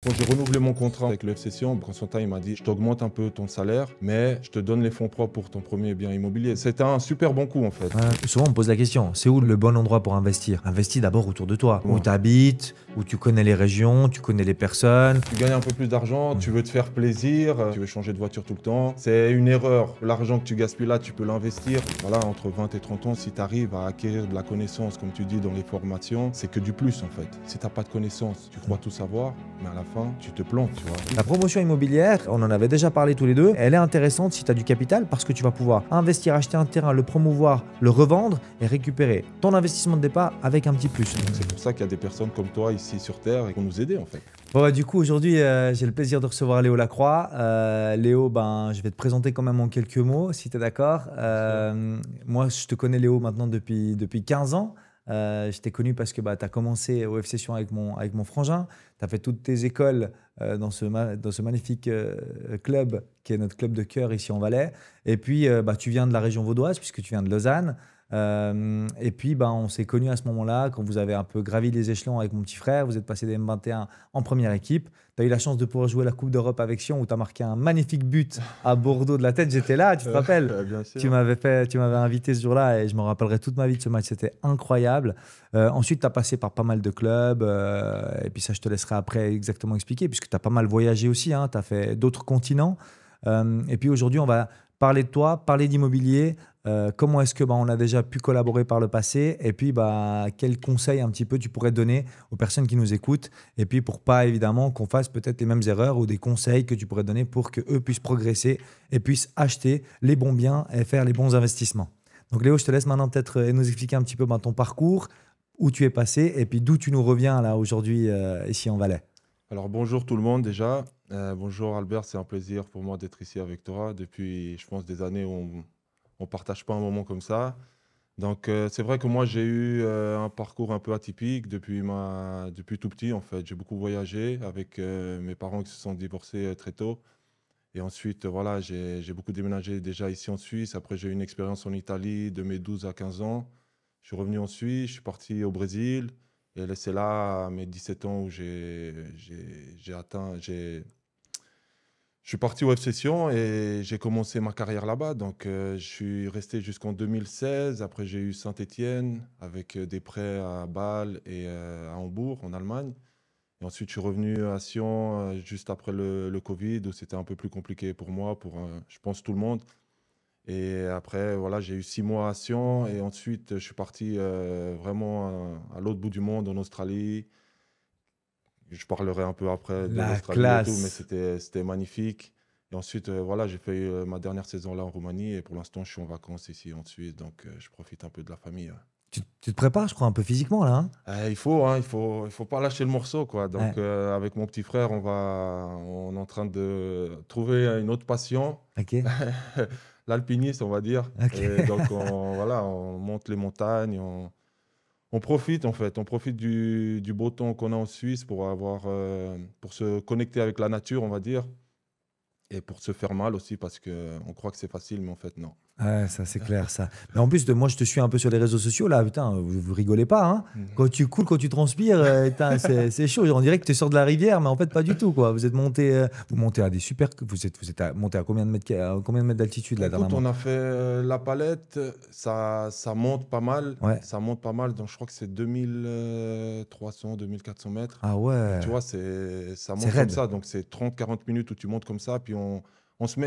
Quand j'ai renouvelé mon contrat avec le FC Sion, Constantin il m'a dit « Je t'augmente un peu ton salaire, mais je te donne les fonds propres pour ton premier bien immobilier ». C'était un super bon coup en fait. Souvent on me pose la question, c'est où le bon endroit pour investir? Investis d'abord autour de toi, où Ouais. tu habites, où tu connais les régions, tu connais les personnes. Tu gagnes un peu plus d'argent, tu veux te faire plaisir, tu veux changer de voiture tout le temps. C'est une erreur. L'argent que tu gaspilles là, tu peux l'investir. Voilà, entre 20 et 30 ans, si tu arrives à acquérir de la connaissance, comme tu dis, dans les formations, c'est que du plus en fait. Si tu n'as pas de connaissance, tu crois tout savoir, mais à la fin, tu te plantes, tu vois. La promotion immobilière, on en avait déjà parlé tous les deux, elle est intéressante si tu as du capital parce que tu vas pouvoir investir, acheter un terrain, le promouvoir, le revendre et récupérer ton investissement de départ avec un petit plus. C'est pour ça qu'il y a des personnes comme toi ici sur Terre et qui vont nous aider en fait. Bon, du coup, aujourd'hui, j'ai le plaisir de recevoir Léo Lacroix. Léo, je vais te présenter quand même en quelques mots, si tu es d'accord. Moi, je te connais, Léo, maintenant depuis 15 ans. Je t'ai connu parce que tu as commencé au FC Sion avec mon frangin. Tu as fait toutes tes écoles dans ce magnifique club qui est notre club de cœur ici en Valais. Et puis, tu viens de la région vaudoise puisque tu viens de Lausanne. Et puis, on s'est connus à ce moment-là, quand vous avez un peu gravi les échelons avec mon petit frère. Vous êtes passé des M21 en première équipe. Tu as eu la chance de pouvoir jouer la Coupe d'Europe avec Sion où tu as marqué un magnifique but à Bordeaux de la tête. J'étais là, tu te rappelles? Bien sûr. Tu m'avais invité ce jour-là et je me rappellerai toute ma vie de ce match. C'était incroyable. Ensuite, tu as passé par pas mal de clubs. Et puis ça, je te laisserai après exactement expliquer puisque tu as pas mal voyagé aussi. Hein, tu as fait d'autres continents. Et puis aujourd'hui, on va parler de toi, parler d'immobilier. Comment est-ce que on a déjà pu collaborer par le passé et puis quels conseils un petit peu tu pourrais donner aux personnes qui nous écoutent et puis pour pas évidemment qu'on fasse peut-être les mêmes erreurs ou des conseils que tu pourrais donner pour qu'eux puissent progresser et puissent acheter les bons biens et faire les bons investissements. Donc Léo, je te laisse maintenant peut-être nous expliquer un petit peu ton parcours, où tu es passé et puis d'où tu nous reviens là aujourd'hui ici en Valais. Alors bonjour tout le monde déjà. Bonjour Albert, c'est un plaisir pour moi d'être ici avec toi depuis, je pense, des années où on partage pas un moment comme ça. Donc c'est vrai que moi j'ai eu un parcours un peu atypique depuis tout petit en fait. J'ai beaucoup voyagé avec mes parents qui se sont divorcés très tôt. Et ensuite voilà, j'ai beaucoup déménagé déjà ici en Suisse. Après j'ai eu une expérience en Italie de mes 12 à 15 ans. Je suis revenu en Suisse, je suis parti au Brésil. Et c'est là, à mes 17 ans, où j'ai atteint, je suis parti au FC Sion et j'ai commencé ma carrière là-bas. Donc, je suis resté jusqu'en 2016. Après, j'ai eu Saint-Étienne avec des prêts à Bâle et à Hambourg, en Allemagne. Et ensuite, je suis revenu à Sion juste après le Covid, où c'était un peu plus compliqué pour moi, pour, je pense, tout le monde. Et après, voilà, j'ai eu 6 mois à Sion. Et ensuite, je suis parti vraiment à l'autre bout du monde, en Australie. Je parlerai un peu après de La l'Australie et tout, mais classe. c'était magnifique. Et ensuite, voilà, j'ai fait ma dernière saison là en Roumanie et pour l'instant, je suis en vacances ici en Suisse, donc je profite un peu de la famille. Tu te prépares, je crois, un peu physiquement là. Hein. Il faut pas lâcher le morceau, quoi. Ouais. Donc, avec mon petit frère, on est en train de trouver une autre passion, Ok. l'alpinisme, on va dire. Ok. Et donc, voilà, on monte les montagnes, on profite en fait, on profite du beau temps qu'on a en Suisse pour se connecter avec la nature, on va dire, et pour se faire mal aussi parce qu'on croit que c'est facile, mais en fait non. Ouais, ça c'est clair ça. Mais en plus de moi je te suis un peu sur les réseaux sociaux là, putain, vous rigolez pas hein. Mhm. Quand tu coules, quand tu transpires, putain, c'est chaud. On dirait que tu sors de la rivière, mais en fait pas du tout quoi. Vous montez à des super, monté à combien de mètres d'altitude là Écoute, dernièrement? on a fait la palette, ça monte pas mal, Ouais. donc je crois que c'est 2300, 2400 mètres. Ah Donc ouais. tu vois, ça C'est monte comme raide. ça, donc c'est 30-40 minutes où tu montes comme ça, puis on se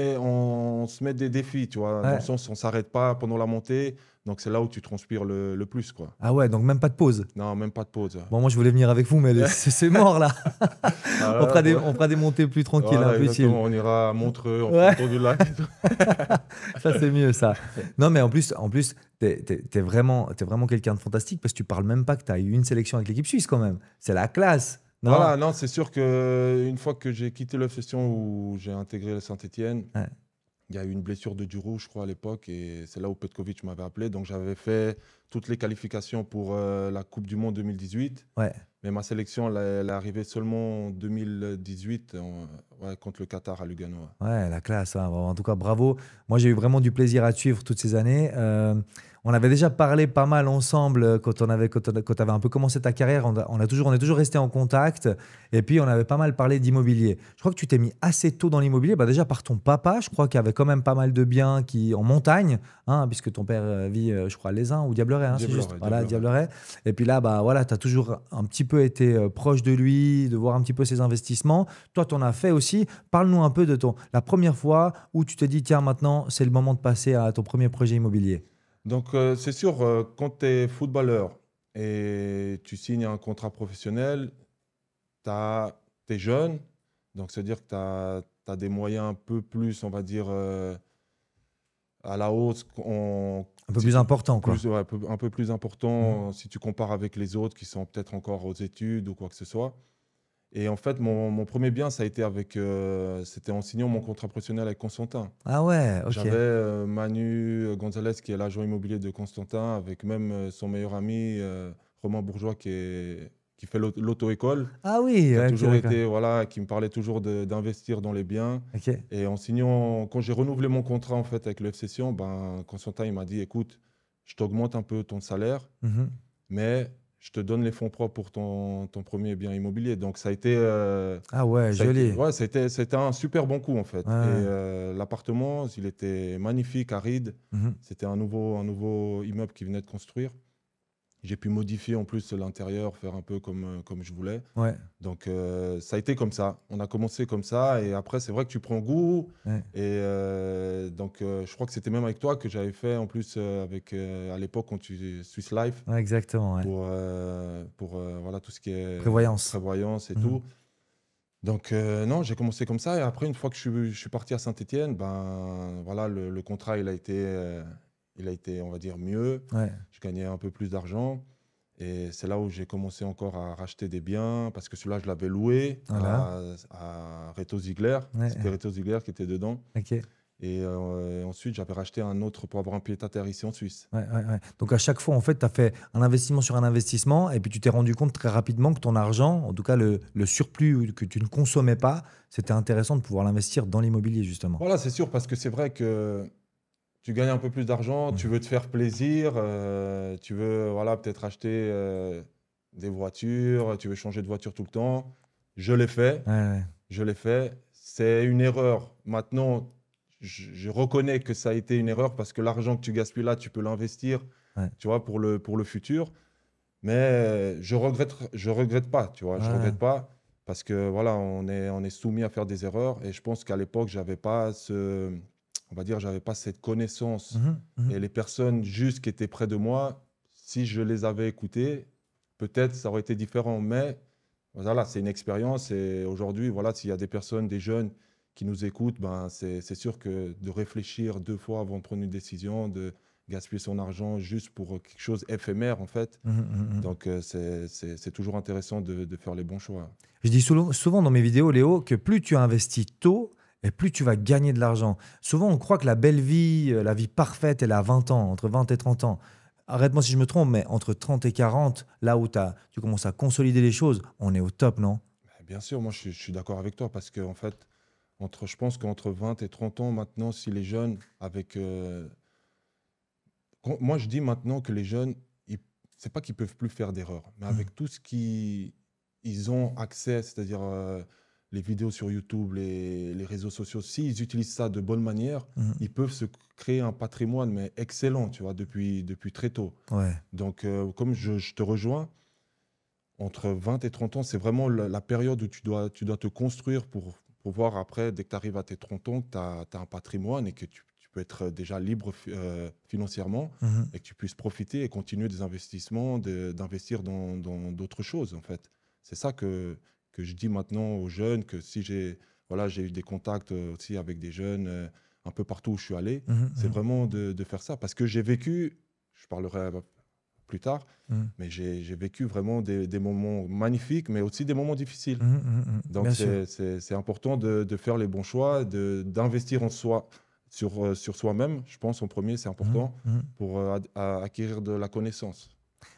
met des défis, tu vois, dans le Ouais. sens on s'arrête pas pendant la montée, donc c'est là où tu transpires le plus, quoi. Ah ouais, donc même pas de pause. Non, même pas de pause. Bon, moi je voulais venir avec vous, mais c'est mort là. Ah On là, fera bon. on fera des montées plus tranquilles, un Voilà, peu chill. exactement, on ira à Montreux, on fera Ouais. le tour du lac. Ça, c'est mieux, ça. Non, mais en plus t'es vraiment quelqu'un de fantastique parce que tu parles même pas que tu as eu une sélection avec l'équipe suisse quand même. C'est la classe. Non? Voilà, non, c'est sûr que une fois que j'ai quitté le session où j'ai intégré le Saint-Étienne, Ouais. il y a eu une blessure de Duro, je crois, à l'époque, et c'est là où Petkovic m'avait appelé. Donc j'avais fait toutes les qualifications pour la Coupe du Monde 2018. Ouais. Mais ma sélection, elle est arrivée seulement en 2018, ouais, contre le Qatar à Lugano. Ouais. Ouais, la classe. Hein. En tout cas, bravo. Moi, j'ai eu vraiment du plaisir à te suivre toutes ces années. on avait déjà parlé pas mal ensemble quand tu avais un peu commencé ta carrière. On est toujours resté en contact. Et puis, on avait pas mal parlé d'immobilier. Je crois que tu t'es mis assez tôt dans l'immobilier. Bah, déjà par ton papa, je crois qu'il y avait quand même pas mal de biens en montagne, hein, puisque ton père vit, je crois, à Lézin ou Diableret, hein, c'est juste. Diableret, Voilà, Diableret. Diableret. Et puis là, bah, voilà, tu as toujours un petit peu été proche de lui, de voir un petit peu ses investissements. Toi, tu en as fait aussi. Parle-nous un peu de la première fois où tu te dis, tiens, maintenant, c'est le moment de passer à ton premier projet immobilier. Donc, c'est sûr, quand tu es footballeur et tu signes un contrat professionnel, tu es jeune, donc c'est-à-dire que tu as des moyens un peu plus, on va dire, à la hausse, Un peu si plus tu, important, quoi. ouais, un peu plus Mhm. important si tu compares avec les autres qui sont peut-être encore aux études ou quoi que ce soit. Et en fait, mon premier bien, ça a été c'était en signant mon contrat professionnel avec Constantin. Ah ouais, ok. J'avais Manu Gonzalez, qui est l'agent immobilier de Constantin, avec même son meilleur ami, Romain Bourgeois, qui fait l'auto-école, Ah oui, qui a ouais, ok, toujours d'accord. été, voilà, qui me parlait toujours d'investir dans les biens. Ok. Et en signant, quand j'ai renouvelé mon contrat en fait avec le FC Sion, ben, Constantin il m'a dit, écoute, je t'augmente un peu ton salaire, Mhm. mais je te donne les fonds propres pour ton premier bien immobilier. Donc Ah ouais, joli. ouais, c'était un super bon coup en Ouais, fait. Et ouais. l'appartement, il était magnifique, aride. Mhm. C'était un nouveau immeuble qui venait de construire. J'ai pu modifier en plus l'intérieur, faire un peu comme je voulais. Ouais, Donc ça a été comme ça. On a commencé comme ça et après c'est vrai que tu prends goût. ouais. Et donc je crois que c'était même avec toi que j'avais fait en plus avec à l'époque quand tu Swiss Life Ouais, exactement, ouais. pour voilà tout ce qui est Prévoyance. prévoyance et Mhm. tout. Donc non, j'ai commencé comme ça et après une fois que je suis parti à Saint-Étienne, ben voilà le contrat il a été on va dire mieux. Ouais, Je gagnais un peu plus d'argent. Et c'est là où j'ai commencé encore à racheter des biens, parce que celui-là, je l'avais loué voilà. à Reto Ziegler. Ouais, C'était Reto Ziegler qui était dedans. ok. Et ensuite, j'avais racheté un autre pour avoir un pied-à-terre ici en Suisse. Ouais, ouais, ouais. Donc à chaque fois, en fait, tu as fait un investissement sur un investissement et puis tu t'es rendu compte très rapidement que ton argent, en tout cas le surplus que tu ne consommais pas, c'était intéressant de pouvoir l'investir dans l'immobilier, justement. Voilà, c'est sûr, parce que c'est vrai que tu gagnes un peu plus d'argent, tu Mhm. veux te faire plaisir, tu veux voilà, peut-être acheter des voitures, tu veux changer de voiture tout le temps. Je l'ai fait. Ouais, ouais. Je l'ai fait. C'est une erreur. Maintenant, je reconnais que ça a été une erreur parce que l'argent que tu gaspilles là, tu peux l'investir, Ouais. tu vois, pour le futur. Mais je regrette pas, tu vois. Je Ouais. regrette pas parce que voilà, on est soumis à faire des erreurs. Et je pense qu'à l'époque, j'avais pas on va dire, j'avais pas cette connaissance. Mhm, Et mhm. les personnes juste qui étaient près de moi, si je les avais écoutées, peut-être ça aurait été différent. Mais voilà, c'est une expérience et aujourd'hui, voilà, s'il y a des personnes, des jeunes qui nous écoutent, ben, c'est sûr que de réfléchir deux fois avant de prendre une décision, de gaspiller son argent juste pour quelque chose éphémère, en fait. Mhm, mhm, mhm. Donc, c'est toujours intéressant de faire les bons choix. Je dis souvent dans mes vidéos, Léo, que plus tu investis tôt, et plus tu vas gagner de l'argent. Souvent, on croit que la belle vie, la vie parfaite, elle est à 20 ans, entre 20 et 30 ans. Arrête-moi si je me trompe, mais entre 30 et 40, là où tu commences à consolider les choses, on est au top, non? Bien sûr, moi, je suis d'accord avec toi parce que, en fait, je pense qu'entre 20 et 30 ans, maintenant, si les jeunes, moi, je dis maintenant que les jeunes, c'est pas qu'ils peuvent plus faire d'erreurs, mais Mhm, avec tout ce ils ont accès, c'est-à-dire les vidéos sur YouTube, les réseaux sociaux, s'ils utilisent ça de bonne manière, mhm. ils peuvent se créer un patrimoine, mais excellent, tu vois, depuis très tôt. Ouais. Donc, comme je te rejoins, entre 20 et 30 ans, c'est vraiment la période où tu dois te construire pour voir après, dès que tu arrives à tes 30 ans, que tu as un patrimoine et que tu peux être déjà libre financièrement Mhm, et que tu puisses profiter et continuer des investissements, d'investir dans d'autres choses, en fait. C'est ça que je dis maintenant aux jeunes, que si j'ai eu des contacts aussi avec des jeunes un peu partout où je suis allé, mhm, c'est mhm, vraiment de faire ça. Parce que j'ai vécu, je parlerai plus tard, mhm, mais j'ai vécu vraiment des moments magnifiques, mais aussi des moments difficiles. mhm, mhm, mhm. Donc, Bien sûr. c'est important de faire les bons choix, d'investir en soi, sur soi-même. Je pense en premier, c'est Mhm, important mhm. pour acquérir de la connaissance.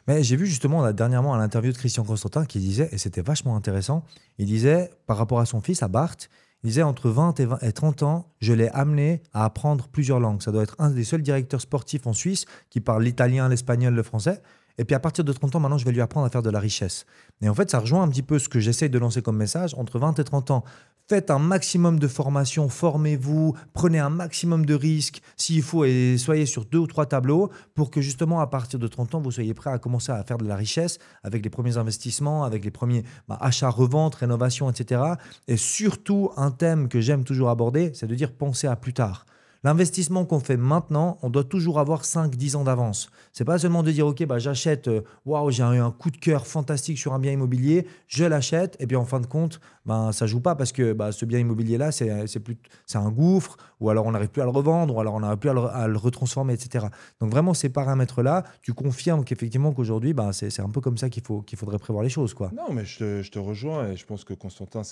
Mais j'ai vu justement là, dernièrement à l'interview de Christian Constantin qui disait, et c'était vachement intéressant, il disait par rapport à son fils, à Bart, Il disait entre 20 et 30 ans, je l'ai amené à apprendre plusieurs langues. Ça doit être un des seuls directeurs sportifs en Suisse qui parle l'italien, l'espagnol, le français. Et puis à partir de 30 ans, maintenant, je vais lui apprendre à faire de la richesse. Et en fait, ça rejoint un petit peu ce que j'essaye de lancer comme message. Entre 20 et 30 ans, faites un maximum de formation, formez-vous, prenez un maximum de risques s'il faut et soyez sur 2 ou 3 tableaux pour que justement à partir de 30 ans, vous soyez prêt à commencer à faire de la richesse avec les premiers investissements, avec les premiers achats, reventes, rénovations, etc. Et surtout, un thème que j'aime toujours aborder, c'est de dire pensez à plus tard. L'investissement qu'on fait maintenant, on doit toujours avoir 5-10 ans d'avance. C'est pas seulement de dire, OK, j'achète, waouh, j'ai eu un coup de cœur fantastique sur un bien immobilier, je l'achète, et puis en fin de compte, ça joue pas parce que ce bien immobilier-là, c'est un gouffre, ou alors on n'arrive plus à le revendre, ou alors on n'arrive plus à le retransformer, etc. Donc vraiment, ces paramètres-là, tu confirmes qu'effectivement, qu'aujourd'hui, c'est un peu comme ça qu'il faudrait prévoir les choses, quoi. Non, mais je te rejoins et je pense que Constantin,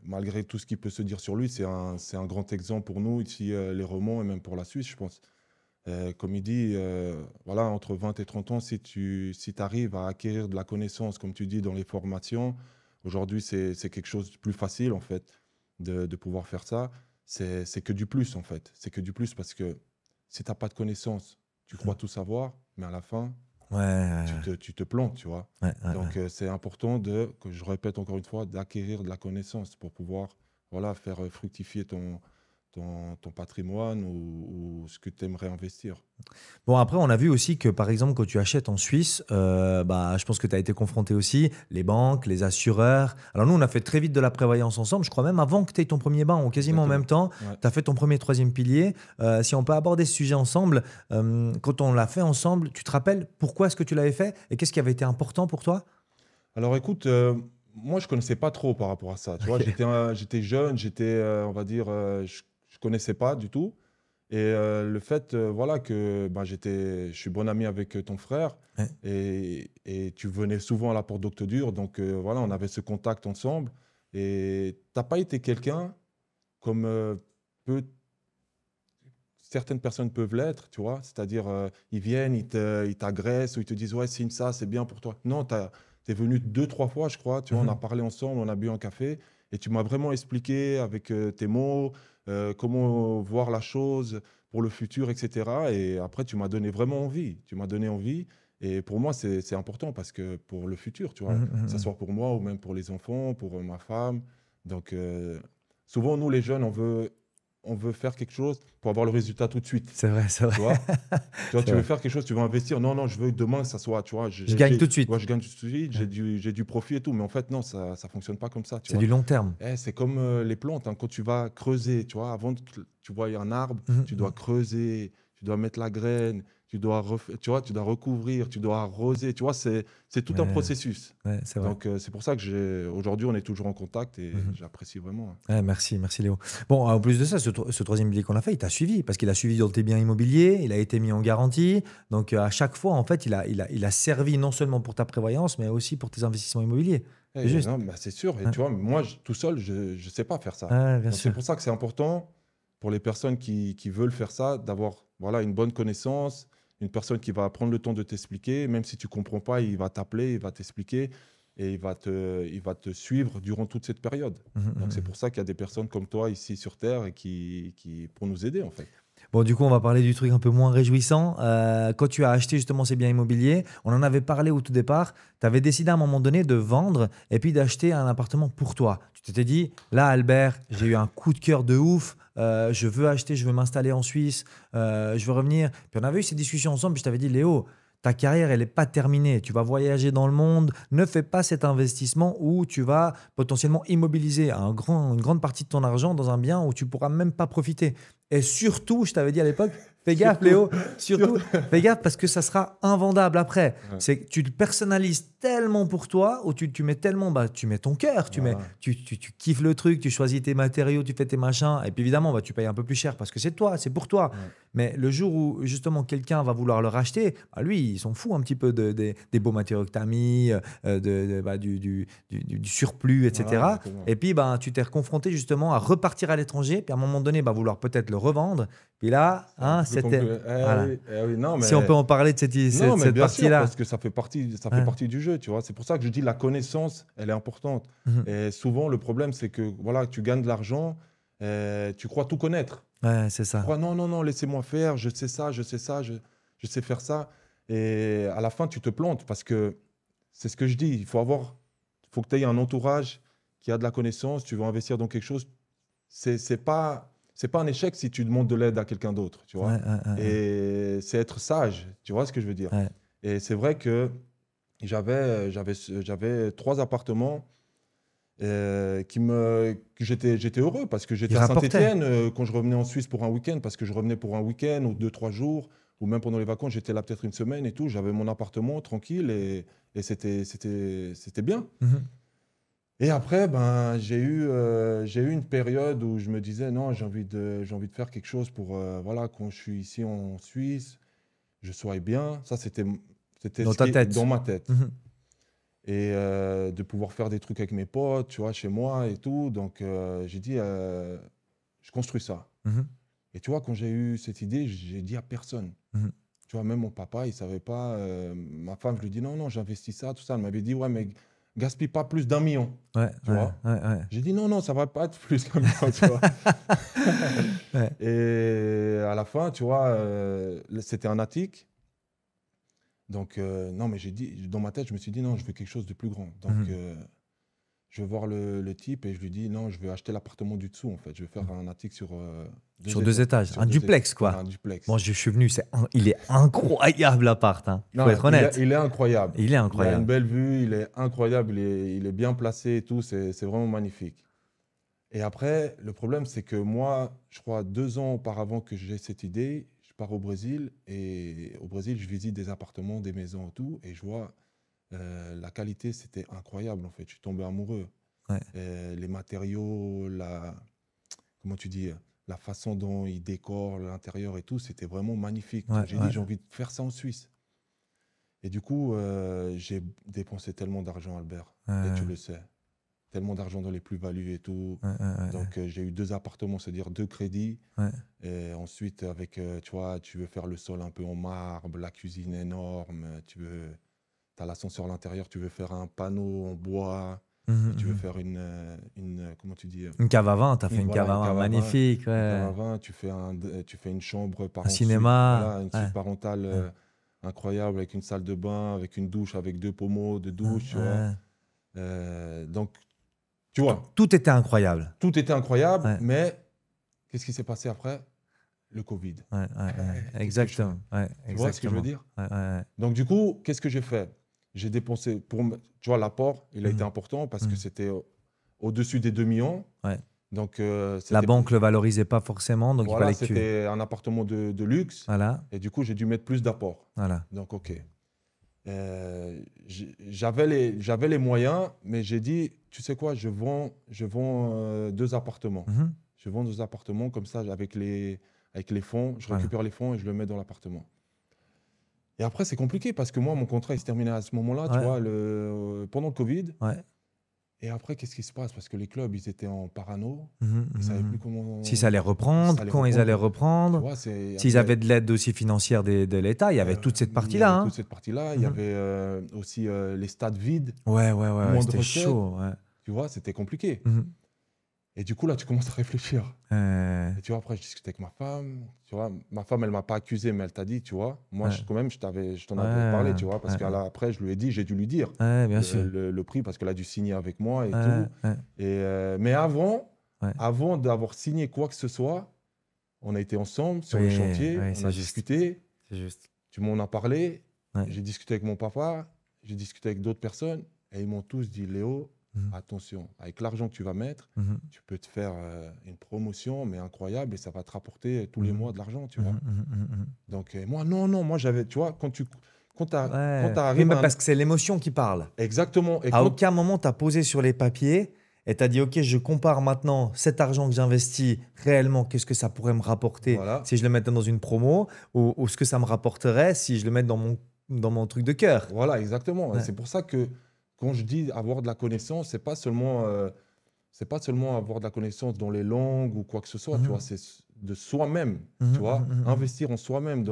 malgré tout ce qu'il peut se dire sur lui, c'est un grand exemple pour nous ici, les Romans, et même pour la Suisse, je pense. Comme il dit, voilà, entre 20 et 30 ans, si tu arrives à acquérir de la connaissance, comme tu dis, dans les formations, aujourd'hui, c'est quelque chose de plus facile, en fait, de pouvoir faire ça. C'est que du plus, en fait. C'est que du plus parce que si tu n'as pas de connaissances, tu crois tout savoir, mais à la fin, Ouais, tu te plantes, tu vois. ouais, ouais, Donc, ouais. c'est important que je répète encore une fois, d'acquérir de la connaissance pour pouvoir, voilà, faire fructifier ton patrimoine ou ce que tu aimerais investir. Bon, après, on a vu aussi que, par exemple, quand tu achètes en Suisse, je pense que tu as été confronté aussi, les banques, les assureurs. Alors nous, on a fait très vite de la prévoyance ensemble. Je crois même avant que tu aies ton premier bain, ou quasiment en Exactement. même temps, Ouais. tu as fait ton premier, troisième pilier. Si on peut aborder ce sujet ensemble, quand on l'a fait ensemble, tu te rappelles pourquoi est-ce que tu l'avais fait et qu'est-ce qui avait été important pour toi? Alors écoute, moi je connaissais pas trop par rapport à ça. Tu vois, Ok. j'étais jeune, on va dire, je connaissais pas du tout. Et le fait, voilà, que je suis bon ami avec ton frère Ouais. et tu venais souvent à la Porte d'Octodure, donc voilà, on avait ce contact ensemble. Et t'as pas été quelqu'un comme peut- certaines personnes peuvent l'être, tu vois, c'est-à-dire ils viennent, ils t'agressent ou ils te disent ouais, signe ça, c'est bien pour toi. Non, t'es venu 2, 3 fois, je crois, tu vois, on a Mhm. parlé ensemble, on a bu un café et tu m'as vraiment expliqué avec tes mots comment voir la chose pour le futur, etc. Et après, tu m'as donné vraiment envie, tu m'as donné envie. Et pour moi, c'est important parce que pour le futur, tu vois, Mhm, que ce mhm. soit pour moi ou même pour les enfants, pour ma femme. Donc, souvent, nous, les jeunes, on veut faire quelque chose pour avoir le résultat tout de suite. C'est vrai, c'est vrai. Tu vois? Tu vois, C'est tu veux vrai. faire quelque chose, tu veux investir. Non, non, je veux que demain, ça soit, tu vois, Je gagne tout de suite. je gagne tout de suite, Ouais. j'ai du profit et tout. Mais en fait, non, ça ne fonctionne pas comme ça, tu C'est vois. du long terme. C'est comme les plantes, hein, quand tu vas creuser, tu vois, avant que tu vois un arbre, Mhm, tu dois mhm. creuser, tu dois mettre la graine, tu vois, tu dois recouvrir, tu dois arroser, tu vois, c'est tout un Ouais, processus. ouais, c'est vrai. Donc, c'est pour ça que aujourd'hui, on est toujours en contact et Mhm. j'apprécie vraiment, hein. Ouais, merci, merci Léo. Bon, en plus de ça, ce troisième billet qu'on a fait, il t'a suivi parce qu'il a suivi dans tes biens immobiliers, il a été mis en garantie. Donc, à chaque fois, en fait, il a servi non seulement pour ta prévoyance, mais aussi pour tes investissements immobiliers. C'est juste. Non, bah, c'est sûr. Et Ouais, tu vois, moi, tout seul, je ne sais pas faire ça. ouais, bien Donc, c'est sûr. pour ça que c'est important pour les personnes qui veulent faire ça, d'avoir voilà, une bonne connaissance, une personne qui va prendre le temps de t'expliquer. Même si tu ne comprends pas, il va t'appeler, il va t'expliquer et il va te suivre durant toute cette période. Mhm, Donc, c'est mhm. pour ça qu'il y a des personnes comme toi ici sur Terre et pour nous aider, en fait. Bon, du coup, on va parler du truc un peu moins réjouissant. Quand tu as acheté justement ces biens immobiliers, on en avait parlé au tout départ. Tu avais décidé à un moment donné de vendre et puis d'acheter un appartement pour toi. Tu t'étais dit, là, Albert, j'ai eu un coup de cœur de ouf. Je veux acheter, je veux m'installer en Suisse, je veux revenir. Puis on avait eu ces discussions ensemble. Puis je t'avais dit, Léo, ta carrière, elle n'est pas terminée. Tu vas voyager dans le monde. Ne fais pas cet investissement où tu vas potentiellement immobiliser une grande partie de ton argent dans un bien où tu pourras même pas profiter. Et surtout, je t'avais dit à l'époque, fais gaffe Surtout, Léo, surtout, sur- fais gaffe parce que ça sera invendable après. Ouais, C'est que tu le personnalises tellement pour toi, ou tu mets tellement, tu mets ton cœur, voilà. tu kiffes le truc, tu choisis tes matériaux, tu fais tes machins, et puis évidemment, tu payes un peu plus cher parce que c'est toi, c'est pour toi. Ouais. Mais le jour où justement quelqu'un va vouloir le racheter, lui, il s'en fout un petit peu des beaux matériaux que tu as mis, du surplus, Voilà, etc. exactement. Et puis, tu t'es confronté justement à repartir à l'étranger, puis à un moment donné, vouloir peut-être le revendre. Puis là, hein, Plus c'était. complet. Voilà. Oui, non, Si on peut en parler de non, mais cette bien sûr, partie-là. parce que ça fait Ouais. partie du jeu, tu vois. C'est pour ça que je dis la connaissance, elle est importante. Mhm. Et souvent, le problème, c'est que voilà, tu gagnes de l'argent, tu crois tout connaître. Ouais, c'est Tu ça. crois, non, non, non, laissez-moi faire, je sais ça, je sais ça, je sais faire ça. Et à la fin, tu te plantes parce que c'est ce que je dis, faut que tu aies un entourage qui a de la connaissance, tu veux investir dans quelque chose. C'est pas un échec si tu demandes de l'aide à quelqu'un d'autre, tu vois. Ouais, ouais, ouais, Et c'est être sage, tu vois ce que je veux dire. ouais. Et c'est vrai que j'avais 3 appartements que j'étais heureux parce que j'étais Il à rapportait. Saint-Étienne quand je revenais en Suisse pour un week-end, parce que je revenais pour un week-end ou 2, 3 jours, ou même pendant les vacances, j'étais là peut-être une semaine et tout. J'avais mon appartement tranquille et c'était bien. Mhm. Et après, ben, j'ai eu une période où je me disais, non, j'ai envie de faire quelque chose pour, voilà, quand je suis ici en Suisse, je sois bien. Ça, c'était Dans ce ta qui est dans tête. ma tête. Mhm. Et de pouvoir faire des trucs avec mes potes, tu vois, chez moi et tout. Donc, j'ai dit, je construis ça. Mhm. Et tu vois, quand j'ai eu cette idée, j'ai dit à personne. Mhm. Tu vois, même mon papa, il savait pas. Ma femme, je lui dis, non, non, j'investis ça, tout ça. Elle m'avait dit, ouais, mais gaspille pas plus d'1 million, Ouais, tu ouais, vois. ouais, ouais. J'ai dit, non, non, ça va pas être plus d'1 million, tu vois. Ouais. Et à la fin, tu vois, c'était un attique. Donc, non, mais j'ai dit, dans ma tête, je me suis dit, non, je veux quelque chose de plus grand. Donc, Mhm. je vais voir le type et je lui dis, non, je veux acheter l'appartement du dessous, en fait. Je vais faire un attique sur Sur 2 étages. Sur Un 2 étages. duplex, Voilà, quoi. un duplex. Bon, je suis venu, il est incroyable, l'appart, hein. Il faut Non, être honnête. il est incroyable. Il est Il a une incroyable. belle vue, il est incroyable, il est bien placé et tout. C'est vraiment magnifique. Et après, le problème, c'est que moi, je crois 2 ans auparavant que j'ai cette idée, je pars au Brésil. Et au Brésil, je visite des appartements, des maisons et tout. Et je vois la qualité, c'était incroyable, en fait. Je suis tombé amoureux. Ouais. Les matériaux, comment tu dis, la façon dont ils décorent l'intérieur et tout, c'était vraiment magnifique. Ouais, Donc j'ai dit, ouais, j'ai envie de faire ça en Suisse. Et du coup, j'ai dépensé tellement d'argent, Albert. Et tu ouais, le sais. Tellement d'argent dans les plus-values et tout. ouais, ouais, Donc j'ai eu 2 appartements, c'est-à-dire 2 crédits. ouais. Et ensuite, avec, tu vois, tu veux faire le sol un peu en marbre, la cuisine énorme, as l'ascenseur à l'intérieur, tu veux faire un panneau en bois, Mhm, tu veux mhm. faire comment tu dis, Une cave à vin, t'as fait une voilà, cave à une vin cave à vin, magnifique, une cave à ouais. vin, tu fais une chambre Un voilà, cinéma, une ouais, suite parentale ouais, incroyable avec une salle de bain, avec une douche, avec 2 pommeaux de ouais, douche, tu vois. ouais. Donc, tu vois, Tout était incroyable. tout était incroyable, Ouais, mais qu'est-ce qui s'est passé après? Le Covid. ouais, ouais, ouais. Qu'est-ce que je fais? Exactement. Ouais, Tu vois ce que je veux exactement. dire? Ouais, ouais, Donc, du coup, qu'est-ce que j'ai fait? J'ai dépensé, tu vois, l'apport, il a ouais. été Mhm, important parce que mhm. c'était au-dessus des 2 millions. Ouais. Donc, La c'était, banque le valorisait pas forcément, donc il voilà, fallait que tu. c'était un appartement de luxe. Voilà, Et du coup, j'ai dû mettre plus d'apport. voilà. Donc, OK. J'avais les moyens, mais j'ai dit, tu sais quoi, je vends 2 appartements. Mhm. Je vends 2 appartements comme ça, avec les fonds, je Voilà. récupère les fonds et je le mets dans l'appartement. Et après, c'est compliqué parce que moi, mon contrat, il se terminait à ce moment-là, tu Ouais, vois, pendant le Covid. ouais. Et après, qu'est-ce qui se passe? Parce que les clubs, ils étaient en parano. Mhm, Ils ne mhm, savaient plus mhm. comment Si ça allait ça reprendre, allait quand ils allaient reprendre. Tu reprendre, vois, s'ils avaient de l'aide aussi financière de l'État, il y avait toute cette il y partie-là, avait toute hein. cette partie-là. Il y Mhm. avait aussi les stades vides, Ouais, ouais, ouais, ouais, moins de c'était recettes. chaud. Ouais. Tu vois, c'était compliqué. Mhm. Et du coup, là, tu commences à réfléchir. Et tu vois, après, je discutais avec ma femme. Tu vois, ma femme, elle ne m'a pas accusé, mais elle t'a dit, tu vois. Moi, Ouais, quand même, je t'en avais ouais, parlé, tu vois. Parce ouais, qu'après, je lui ai dit, j'ai dû lui dire ouais, bien sûr. le prix, parce qu'elle a dû signer avec moi et Ouais, tout. ouais, Mais ouais. avant d'avoir signé quoi que ce soit, on a été ensemble sur le Oui, chantier, oui, on c'est a juste. discuté. C'est juste. Tu m'en as parlé. Ouais. J'ai discuté avec mon papa, j'ai discuté avec d'autres personnes. Et ils m'ont tous dit, Léo, Mhm, attention, avec l'argent que tu vas mettre, mhm, tu peux te faire une promotion, mais incroyable, et ça va te rapporter tous les mhm, mois de l'argent, tu vois. mhm, mhm, mhm, mhm. Donc, moi, non, non, moi, j'avais, tu vois, quand Ouais. tu Oui, arrives mais à un... parce que c'est l'émotion qui parle. Exactement. Et À quand... aucun moment, tu as posé sur les papiers et tu as dit, OK, je compare maintenant cet argent que j'investis réellement, qu'est-ce que ça pourrait me rapporter Voilà, si je le mettais dans une promo ou ce que ça me rapporterait si je le mets dans mon truc de cœur. voilà, exactement. Et Ouais. c'est pour ça que quand je dis avoir de la connaissance, c'est pas seulement c'est pas seulement avoir de la connaissance dans les langues ou quoi que ce soit, tu vois, c'est de soi-même, tu Mhm, vois, mhm, mhm. investir en soi-même,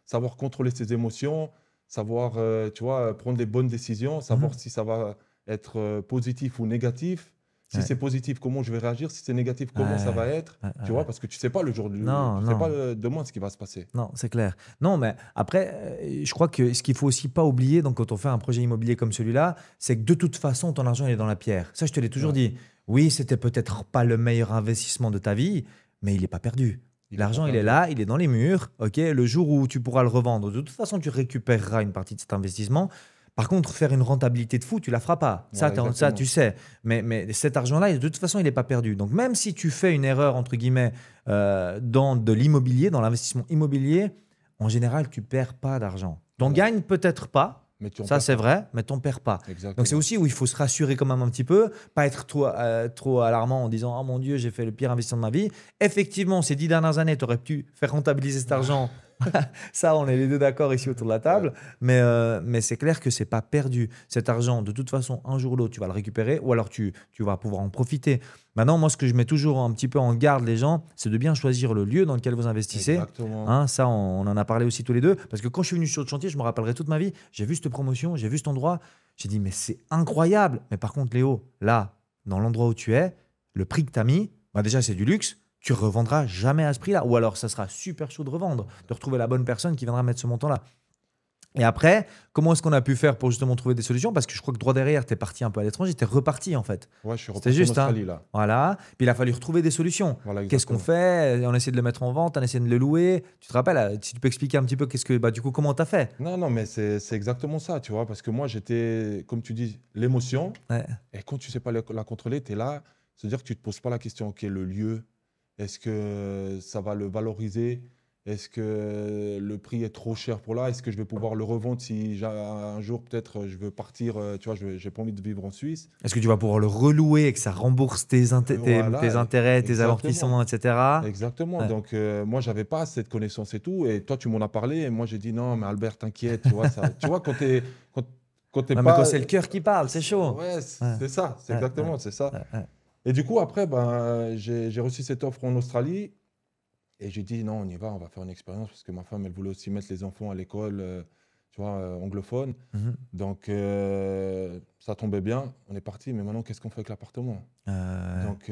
savoir contrôler ses émotions, savoir, tu vois, prendre les bonnes décisions, savoir Mhm. si ça va être positif ou négatif. Si Ouais, c'est positif, comment je vais réagir? Si c'est négatif, comment ça va ouais, être? ouais, Tu ouais. vois, parce que tu sais pas le jour Non, tu sais pas non. demain ce qui va se passer. Non, c'est clair. Non, mais après, je crois que ce qu'il faut aussi pas oublier, donc quand on fait un projet immobilier comme celui-là, c'est que de toute façon, ton argent il est dans la pierre. Ça, je te l'ai toujours Ouais, dit. Oui, c'était peut-être pas le meilleur investissement de ta vie, mais il n'est pas perdu. il est pas L'argent, il est perdu. là, il est dans les murs. Ok, le jour où tu pourras le revendre, de toute façon, tu récupéreras une partie de cet investissement. Par contre, faire une rentabilité de fou, tu la feras pas. Ça, Voilà, ça tu exactement. sais. Mais cet argent-là, de toute façon, il n'est pas perdu. Donc, même si tu fais une erreur, entre guillemets, dans de l'immobilier, dans l'investissement immobilier, en général, tu perds pas d'argent. T'en Non, gagnes peut-être pas, mais tu en ça perds c'est pas. vrai, mais t'en perds pas. Donc c'est Exactement. aussi où il faut se rassurer quand même un petit peu, pas être trop alarmant en disant oh mon Dieu, j'ai fait le pire investissement de ma vie. Effectivement, ces 10 dernières années, tu aurais pu faire rentabiliser cet argent. Ça, on est les deux d'accord ici autour de la Ouais, table. Mais c'est clair que c'est pas perdu. Cet argent, de toute façon, un jour ou l'autre, tu vas le récupérer ou alors tu vas pouvoir en profiter. Maintenant, moi, ce que je mets toujours un petit peu en garde les gens, c'est de bien choisir le lieu dans lequel vous investissez. exactement. Hein, ça, on en a parlé aussi tous les deux. Parce que quand je suis venu sur le chantier, je me rappellerai toute ma vie, j'ai vu cette promotion, j'ai vu cet endroit. J'ai dit, mais c'est incroyable. Mais par contre, Léo, là, dans l'endroit où tu es, le prix que tu as mis, bah déjà, c'est du luxe. Tu revendras jamais à ce prix-là. Ou alors, ça sera super chaud de revendre, de retrouver la bonne personne qui viendra mettre ce montant-là. Et après, comment est-ce qu'on a pu faire pour justement trouver des solutions? Parce que je crois que droit derrière, tu es parti un peu à l'étranger, tu es reparti en fait. Ouais, je suis C'était reparti en juste, hein. Australie là. Voilà. Puis il a fallu retrouver des solutions. Voilà, Qu'est-ce qu'on exactement. fait? On essaie de le mettre en vente, on essaie de le louer. Tu te rappelles, si tu peux expliquer un petit peu qu'est-ce que, bah, du coup, comment tu as fait? Non, non, mais c'est exactement ça, tu vois, parce que moi, j'étais, comme tu dis, l'émotion, Ouais, et quand tu sais pas la contrôler, tu es là, c'est-à-dire que tu te poses pas la question, ok, le lieu, est-ce que ça va le valoriser? Est-ce que le prix est trop cher pour là? Est-ce que je vais pouvoir le revendre si un jour, peut-être, je veux partir, tu vois, j'ai pas envie de vivre en Suisse? est-ce que tu vas pouvoir le relouer et que ça rembourse tes Voilà, intérêts, tes exactement. amortissements, etc. Exactement. Ouais. Donc, moi, j'avais pas cette connaissance et tout. Et toi, tu m'en as parlé. Et moi, j'ai dit non, mais Albert, t'inquiète. Tu vois, ça, tu vois, quand, quand t'es Ouais, mais quand pas. c'est le cœur qui parle, c'est chaud. Ouais, Ouais, c'est ça. C'est ouais, ouais, exactement, c'est ça. ouais, ouais. Et du coup, après, ben, j'ai reçu cette offre en Australie. Et j'ai dit non, on y va, on va faire une expérience. Parce que ma femme, elle voulait aussi mettre les enfants à l'école, tu vois, anglophone. Mhm. Donc, ça tombait bien. On est parti. Mais maintenant, qu'est-ce qu'on fait avec l'appartement? Euh, Donc,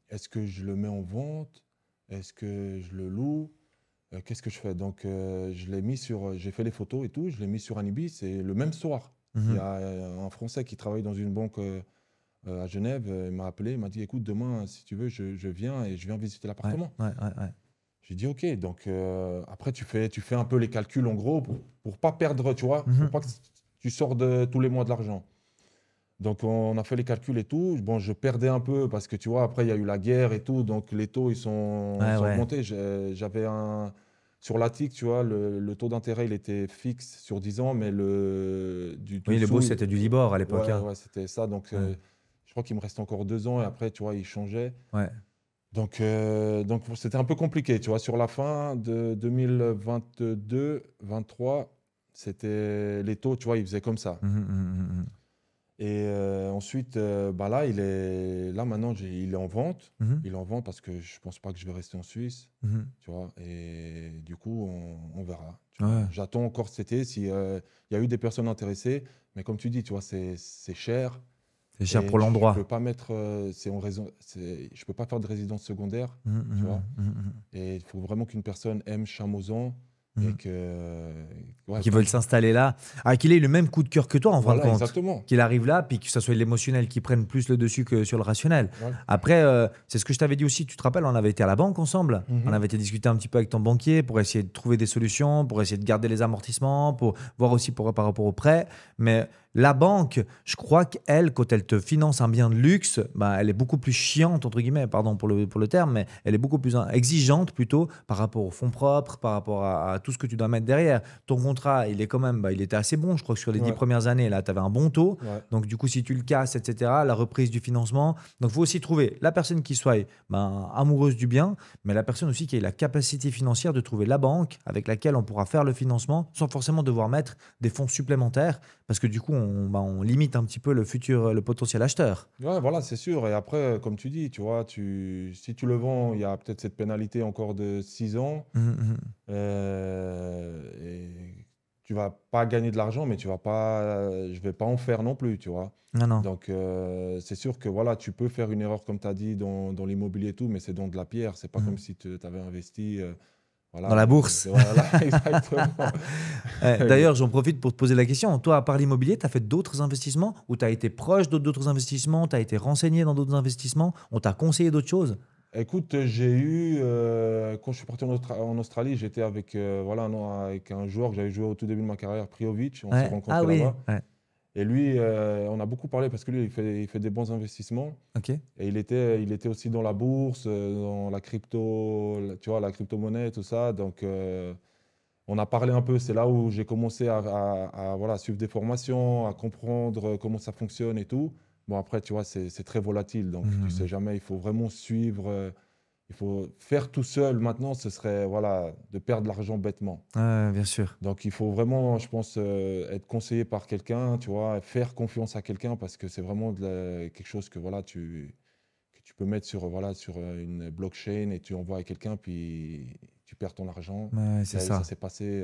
est-ce que je le mets en vente? Est-ce que je le loue? Qu'est-ce que je fais? Donc, je l'ai mis j'ai fait les photos et tout, je l'ai mis sur Anibis et le même soir, il y mhm. a un Français qui travaille dans une banque à Genève, il m'a appelé, il m'a dit, écoute, demain, si tu veux, je viens et je viens visiter Ouais, l'appartement. ouais, ouais, ouais. J'ai dit, ok. Donc, après, tu fais un peu les calculs en gros pour pas perdre, tu vois, pour Mhm. pas que tu sors tous les mois de l'argent. Donc, on a fait les calculs et tout. Bon, je perdais un peu parce que, tu vois, après, il y a eu la guerre et tout. Donc, les taux, ils Ouais, sont ouais. augmentés. J'avais un. Sur l'ATIC, tu vois, le taux d'intérêt, il était fixe sur 10 ans, mais du Oui, le beau, dessous, c'était du Libor à l'époque, ouais, hein. ouais, c'était ça. Donc, Ouais, je crois qu'il me reste encore 2 ans et après, tu vois, il changeait. ouais. Donc c'était un peu compliqué, tu vois. Sur la fin de 2022-23, c'était les taux, tu vois, ils faisaient comme ça. Mhm, mhm, mhm, Et ensuite, bah là, là maintenant, il est en vente. mhm, Il est en vente parce que je pense pas que je vais rester en Suisse, mhm. tu vois. Et du coup, on verra. Tu vois. Ouais. J'attends encore cet été si il y a eu des personnes intéressées. Mais comme tu dis, tu vois, c'est cher. C'est cher Et pour je peux l'endroit. pas mettre, je peux pas faire de résidence secondaire, Mhm, tu mhm, vois. mhm, mhm. Et il faut vraiment qu'une personne aime Chamoison et Mhm. que, ouais, Qui comme veulent je, s'installer là, qu'il ait eu le même coup de cœur que toi en fin de voilà, compte. exactement. Qu'il arrive là, puis que ce soit l'émotionnel qui prenne plus le dessus que sur le rationnel. Voilà. Après, c'est ce que je t'avais dit aussi, tu te rappelles, on avait été à la banque ensemble, on Mhm. avait été discuter un petit peu avec ton banquier pour essayer de trouver des solutions, pour essayer de garder les amortissements, pour voir aussi par rapport au prêt. Mais la banque, je crois qu'elle, quand elle te finance un bien de luxe, bah, elle est beaucoup plus chiante, entre guillemets, pardon pour le terme, mais elle est beaucoup plus exigeante plutôt par rapport aux fonds propres, par rapport à tout ce que tu dois mettre derrière. Ton contrat, il est quand même, bah, il était assez bon, je crois que sur les 10 Ouais, premières années, là, tu avais un bon taux. ouais, Donc, du coup, si tu le casses, etc., la reprise du financement. Donc, il faut aussi trouver la personne qui soit ben, amoureuse du bien, mais la personne aussi qui ait la capacité financière de trouver la banque avec laquelle on pourra faire le financement sans forcément devoir mettre des fonds supplémentaires. Parce que du coup, on limite un petit peu le potentiel acheteur. Ouais, voilà, c'est sûr. Et après, comme tu dis, tu vois, si tu le vends, il y a peut-être cette pénalité encore de 6 ans. Mhm, mhm. Et tu vas pas gagner de l'argent, mais tu vas pas, je vais pas en faire non plus, tu vois. Non, non. Donc, c'est sûr que voilà, tu peux faire une erreur, comme tu as dit, dans l'immobilier et tout, mais c'est dans de la pierre. C'est pas comme Mhm. si tu avais investi. Dans Voilà, la bourse. voilà, exactement. D'ailleurs, j'en profite pour te poser la question. Toi, à part l'immobilier, tu as fait d'autres investissements ou tu as été proche d'autres investissements, tu as été renseigné dans d'autres investissements, on t'a conseillé d'autres choses? Écoute, quand je suis parti en Australie, j'étais avec, voilà, non, avec un joueur que j'avais joué au tout début de ma carrière, Priovic. On s'est Ouais. Ah rencontrés oui, là-bas. ouais. Et lui, on a beaucoup parlé parce que lui, il fait des bons investissements. Ok. Et il était aussi dans la bourse, dans la crypto, tu vois, la crypto-monnaie, tout ça. Donc, on a parlé un peu. C'est là où j'ai commencé voilà, suivre des formations, à comprendre comment ça fonctionne et tout. Bon, après, tu vois, c'est très volatile. Donc, tu sais Mhm. jamais. Il faut vraiment suivre. Il faut faire tout seul. Maintenant, ce serait, voilà, de perdre l'argent bêtement. Ouais, bien sûr. Donc, il faut vraiment, je pense, être conseillé par quelqu'un, tu vois, faire confiance à quelqu'un parce que c'est vraiment quelque chose que, voilà, que tu peux mettre sur une blockchain et tu envoies à quelqu'un, puis tu perds ton argent. Ouais, c'est Ça ça. s'est passé,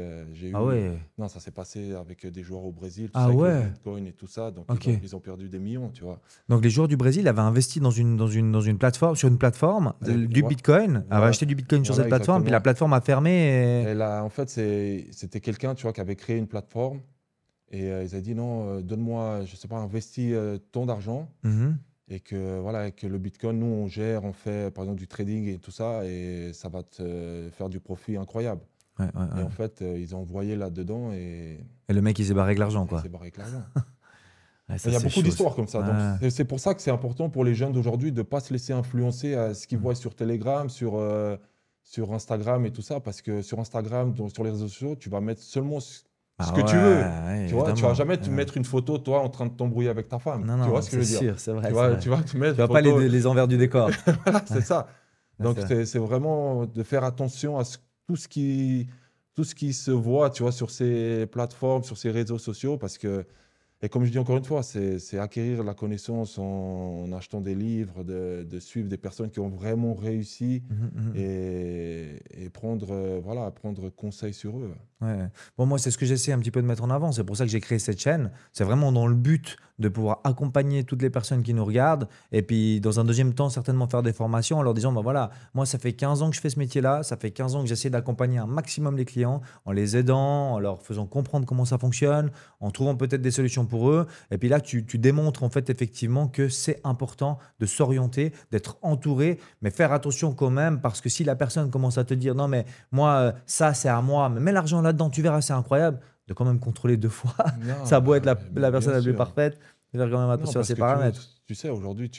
Ah ouais. non, ça s'est passé avec des joueurs au Brésil, tu sais, Ah avec le ouais. Bitcoin et tout ça. Donc, ils Ok. ont, ils ont perdu des millions, tu vois. Donc les joueurs du Brésil avaient investi dans une plateforme, sur une plateforme, du Bitcoin, avaient Voilà, acheté du Bitcoin sur voilà, cette plateforme, puis la exactement. plateforme a fermé. Et là, en fait, c'était quelqu'un, tu vois, qui avait créé une plateforme et ils avaient dit non, donne-moi, je sais pas, investis tant d'argent. Mhm. Et que voilà, avec le Bitcoin, nous, on gère, on fait par exemple du trading et tout ça, et ça va te faire du profit incroyable. Ouais, ouais, Et ouais. en fait, ils ont envoyé là-dedans et Et le mec, il s'est barré avec l'argent, il quoi. s'est barré avec l'argent. Ouais, Il ça, y a c'est beaucoup chaud, ça. d'histoires comme ça. Donc, Ouais. c'est pour ça que c'est important pour les jeunes d'aujourd'hui de ne pas se laisser influencer à ce qu'ils Mhm. voient sur Telegram, sur Instagram et tout ça, parce que sur Instagram, sur les réseaux sociaux, tu vas mettre seulement ce Ah que tu veux. ouais, ouais, Tu vois, tu vas évidemment. jamais te Ouais. mettre une photo, toi, en train de t'embrouiller avec ta femme. Non, Tu vois non, ce que c'est je veux dire? sûr, c'est Tu vrai, c'est vas, vrai. tu vas te Tu mettre vois pas les, photo. les envers du décor. Voilà, c'est ça. Ouais, Donc, c'est vrai. c'est vraiment de faire attention à tout ce qui se voit, tu vois, sur ces plateformes, sur ces réseaux sociaux, parce que, et comme je dis encore une fois, c'est acquérir la connaissance en achetant des livres, de suivre des personnes qui ont vraiment réussi Mhm, mhm. et prendre conseil sur eux. Ouais. Bon, moi, c'est ce que j'essaie un petit peu de mettre en avant. C'est pour ça que j'ai créé cette chaîne. C'est vraiment dans le but de pouvoir accompagner toutes les personnes qui nous regardent. Et puis, dans un deuxième temps, certainement faire des formations en leur disant, bah voilà, moi, ça fait 15 ans que je fais ce métier-là. Ça fait 15 ans que j'essaie d'accompagner un maximum les clients en les aidant, en leur faisant comprendre comment ça fonctionne, en trouvant peut-être des solutions pour eux. Et puis là, tu démontres en fait effectivement que c'est important de s'orienter, d'être entouré, mais faire attention quand même parce que si la personne commence à te dire, non, mais moi, ça, c'est à moi, mais mets l'argent là-dedans, tu verras, c'est incroyable. De quand même contrôler 2 fois. Non, Ça a beau être bah, la bien personne la plus sûr. parfaite, de faire quand même Non, attention à parce ses que tu vois, paramètres. tu sais, aujourd'hui,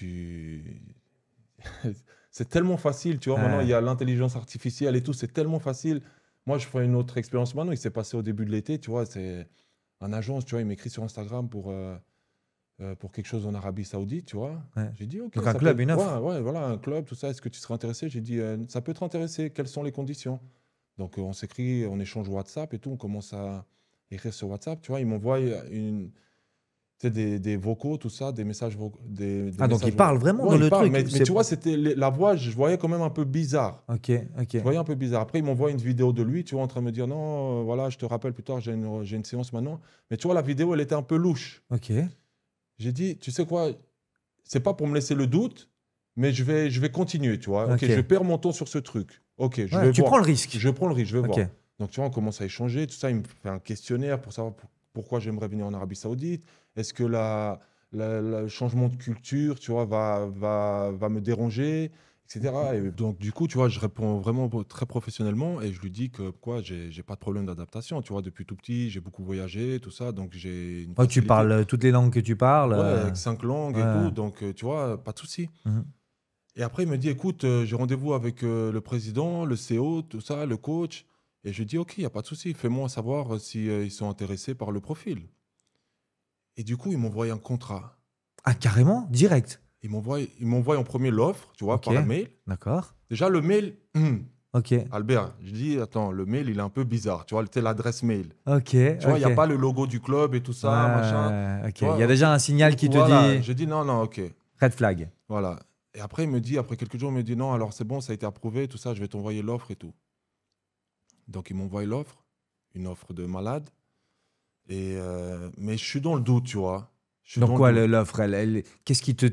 c'est tellement facile, tu vois. Maintenant, il Ouais. y a l'intelligence artificielle et tout, c'est tellement facile. Moi, je ferai une autre expérience maintenant. Il s'est passé au début de l'été, tu vois. C'est un agence, tu vois, il m'écrit sur Instagram pour quelque chose en Arabie Saoudite, tu vois. Ouais. J'ai dit, OK, Donc un ça peut club, être. une Ouais, offre. ouais, voilà, un club, tout ça. Est-ce que tu serais intéressé? J'ai dit, ça peut être intéressé. Quelles sont les conditions? Donc, on s'écrit, on échange WhatsApp et tout. On commence à écrire sur WhatsApp, tu vois. Il m'envoie tu sais, des vocaux, tout ça, des messages vocaux, des Ah, donc il messages. parle vraiment dans Ouais, il le parle, truc. mais tu vois, c'était la voix, je voyais quand même un peu bizarre. Ok, ok, Je voyais un peu bizarre. Après, il m'envoie une vidéo de lui, tu vois, en train de me dire non, voilà, je te rappelle plus tard, j'ai une séance maintenant. Mais tu vois, la vidéo, elle était un peu louche. ok. J'ai dit, tu sais quoi, c'est pas pour me laisser le doute, mais je vais continuer, tu vois. Ok, Ok. je perds mon temps sur ce truc. Ok, je Ouais, vais tu voir. prends le risque. Je prends le risque, je vais Ok. voir. Donc, tu vois, on commence à échanger, tout ça. Il me fait un questionnaire pour savoir pourquoi j'aimerais venir en Arabie Saoudite. Est-ce que le changement de culture, tu vois, va me déranger, etc. Et donc, du coup, tu vois, je réponds vraiment très professionnellement et je lui dis que quoi, j'ai pas de problème d'adaptation. Tu vois, depuis tout petit, j'ai beaucoup voyagé, tout ça. Donc, j'ai une Ouais, tu facilité. parles toutes les langues que tu parles. Ouais, avec 5 langues et Ouais. tout. Donc, tu vois, pas de souci. Mhm. Et après, il me dit, écoute, j'ai rendez-vous avec le président, le CEO, tout ça, le coach. Et je dis, OK, il n'y a pas de souci. Fais-moi savoir si ils sont intéressés par le profil. Et du coup, ils m'envoient un contrat. Ah, carrément, direct. Ils m'envoient en premier l'offre, tu vois, Ok, par mail. d'accord. Déjà, le mail, Ok. Albert, je dis, attends, le mail, il est un peu bizarre. Tu vois, c'est l'adresse mail. Ok. Tu vois, il n'y a Ok. pas le logo du club et tout ça, machin. Ouais, ok. Tu Il y vois, a déjà un signal qui te voilà. dit Je dis, non, non, ok. red flag. Voilà. Et après, il me dit, après quelques jours, il me dit, non, alors c'est bon, ça a été approuvé, tout ça, je vais t'envoyer l'offre et tout. Donc, il m'envoie l'offre, une offre de malade. Mais je suis dans le doute, tu vois. Je suis Donc dans le quoi, doute. l'offre, qu'est-ce qui te,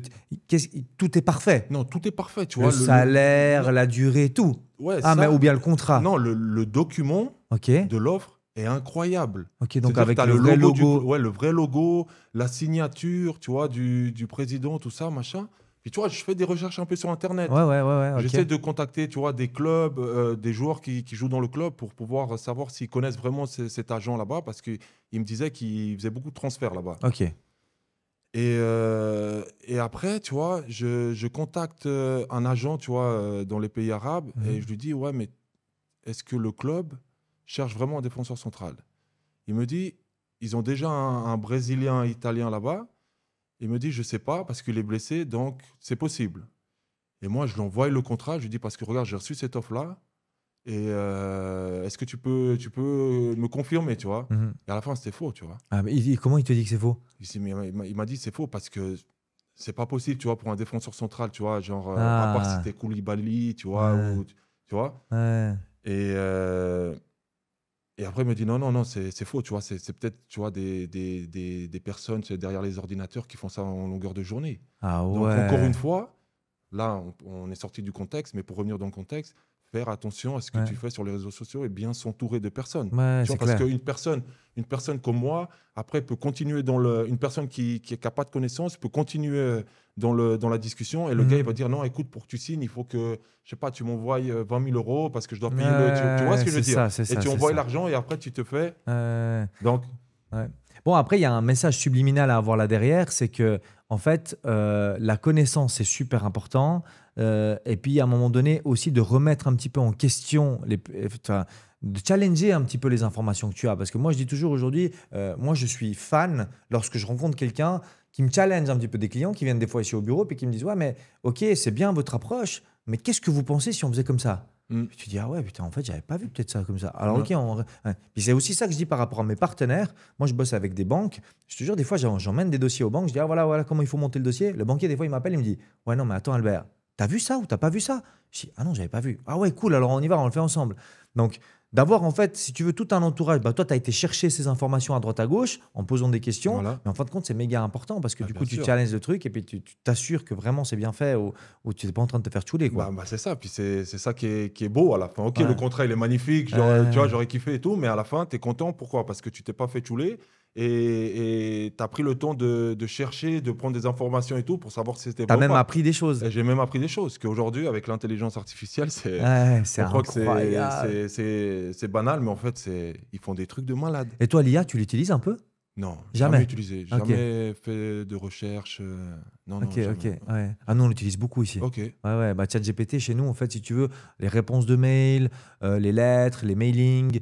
tout est parfait. Non, tout est parfait, tu Le vois. salaire, la durée, tout. Ouais, Ah, mais ou ça. bien le contrat. Non, le document Ok. de l'offre est incroyable. Ok, donc C'est-à-dire que tu avec as le le vrai logo logo. ouais, le vrai logo, la signature, tu vois, du président, tout ça, machin. Puis tu vois, je fais des recherches un peu sur Internet. Ouais, J'essaie ok. de contacter, tu vois, des clubs, des joueurs qui jouent dans le club pour pouvoir savoir s'ils connaissent vraiment cet agent là-bas, parce qu'il me disait qu'il faisait beaucoup de transferts là-bas. Ok. Et après, tu vois, je contacte un agent, tu vois, dans les pays arabes, et Mhm. je lui dis, ouais, mais est-ce que le club cherche vraiment un défenseur central? Il me dit, ils ont déjà un Brésilien italien là-bas. Il me dit, je sais pas, parce qu'il est blessé, donc c'est possible. Et moi, je lui envoie le contrat, je lui dis, parce que regarde, j'ai reçu cette offre-là, et est-ce que tu peux me confirmer, tu vois? Mhm. Et à la fin, c'était faux, tu vois. Ah, mais comment il te dit que c'est faux? Il m'a dit, c'est faux, parce que c'est pas possible, tu vois, pour un défenseur central, tu vois, genre, à part si Ah, t'es Koulibaly, tu vois, ouais, ou, tu vois. ouais. Et, euh, et après, il me dit, non, non, non, c'est faux, tu vois, c'est peut-être, tu vois, des personnes derrière les ordinateurs qui font ça en longueur de journée. Ah Donc, encore une ouais. fois, là, on est sorti du contexte, mais pour revenir dans le contexte, faire attention à ce que Ouais, tu fais sur les réseaux sociaux et bien s'entourer de personnes. ouais, Tu vois, c'est parce clair. une personne comme moi, après, peut continuer une personne qui n'a pas de connaissances peut continuer dans la discussion et le gars, il va Mhm. dire non, écoute, pour que tu signes, il faut que, je sais pas, tu m'envoies 20 000 euros parce que je dois payer tu vois ce Ouais, que je veux c'est dire? ça, c'est Et ça, tu c'est envoies ça. l'argent et après, tu te fais. Ouais. Donc, Ouais. Bon, après, il y a un message subliminal à avoir là derrière, c'est que, en fait, la connaissance, c'est super important. Et puis, à un moment donné, aussi de remettre un petit peu en question, enfin, de challenger un petit peu les informations que tu as. Parce que moi, je dis toujours aujourd'hui, moi, je suis fan lorsque je rencontre quelqu'un qui me challenge un petit peu, des clients qui viennent des fois ici au bureau, puis qui me disent, ouais, mais ok, c'est bien votre approche, mais qu'est-ce que vous pensez si on faisait comme ça? hmm, Puis tu dis, ah ouais, putain, en fait, j'avais pas vu peut-être ça comme ça. Alors, ouais, ok, ouais. Puis c'est aussi ça que je dis par rapport à mes partenaires. Moi, je bosse avec des banques. Je te jure, des fois, j'emmène des dossiers aux banques. Je dis, ah voilà, voilà comment il faut monter le dossier. Le banquier, des fois, il m'appelle, il me dit, ouais, non, mais attends, Albert, t'as vu ça ou t'as pas vu ça? Je dis, ah non, j'avais pas vu. Ah ouais, cool, alors on y va, on le fait ensemble. Donc, d'avoir, en fait, si tu veux, tout un entourage, bah, toi, tu as été chercher ces informations à droite à gauche en posant des questions. voilà. Mais en fin de compte, c'est méga important parce que Ah, du bien coup, tu sûr. challenges le truc et puis tu t'assures que vraiment c'est bien fait ou tu n'es pas en train de te faire chouler, quoi. C'est ça, puis c'est ça qui est beau à la fin. Ok, le Ouais. contrat il est magnifique, tu vois, j'aurais kiffé et tout, mais à la fin, tu es content. Pourquoi? Parce que tu t'es pas fait chouler et tu as pris le temps de chercher, de prendre des informations et tout pour savoir si c'était Tu as vrai ou même pas. appris des choses. Et j'ai même appris des choses qu'aujourd'hui, avec l'intelligence artificielle, Ouais, c'est on croit que incroyable. c'est banal, mais en fait, ils font des trucs de malade. Et toi, l'IA, tu l'utilises un peu? Non, jamais Jamais. utilisé, Ok, jamais fait de recherche. Non, non, ok. jamais. Ouais. Ah non, on l'utilise beaucoup ici. Ok, Ouais, ouais. Bah, ChatGPT, chez nous, en fait, si tu veux, les réponses de mails, les lettres, les mailings,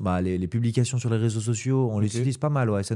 bah, les publications sur les réseaux sociaux, on les ok, utilise pas mal. Ouais. Ça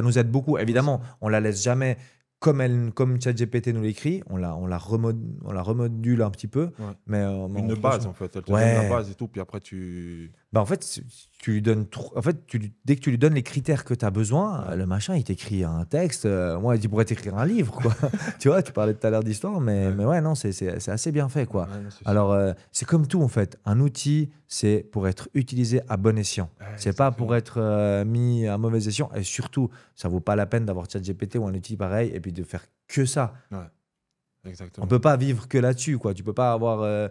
nous aide beaucoup. ouais, Évidemment, on la laisse jamais comme ChatGPT nous l'écrit. On la remodule un petit peu. ouais. Mais Une base franchement, en fait. Elle te donne la ouais. base et tout, puis après tu. Bah en fait, tu lui donnes en fait, dès que tu lui donnes les critères que tu as besoin, Ouais, le machin, il t'écrit un texte. Moi, il pourrait t'écrire un livre, quoi. Tu vois, tu parlais tout à l'heure d'histoire, ouais, mais ouais, non, c'est assez bien fait, quoi. ouais, non, c'est sûr. Alors, c'est comme tout, en fait. Un outil, c'est pour être utilisé à bon escient. Ouais, C'est pas pour exactement. être mis à mauvais escient. Et surtout, ça vaut pas la peine d'avoir ChatGPT ou un outil pareil et puis de faire que ça. Ouais, On exactement. peut pas vivre que là-dessus, quoi. Tu peux pas avoir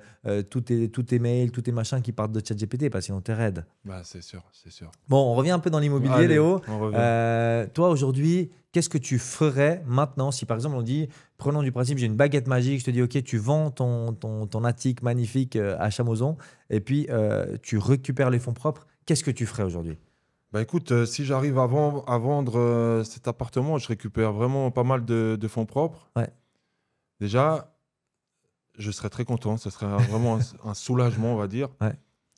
tous tes mails, tous tes machins qui partent de ChatGPT, parce que sinon t'es raide. Bah, c'est sûr, c'est sûr. Bon, on revient un peu dans l'immobilier, Allez, Léo. on revient. Toi, aujourd'hui, qu'est-ce que tu ferais maintenant si, par exemple, on dit, prenons du principe, j'ai une baguette magique, je te dis, OK, tu vends ton attique magnifique à Chamozon, et puis tu récupères les fonds propres, qu'est-ce que tu ferais aujourd'hui? Bah écoute, si j'arrive à vendre cet appartement, je récupère vraiment pas mal de fonds propres. Ouais, Déjà, je serais très content. Ce serait vraiment un soulagement, on va dire. ouais,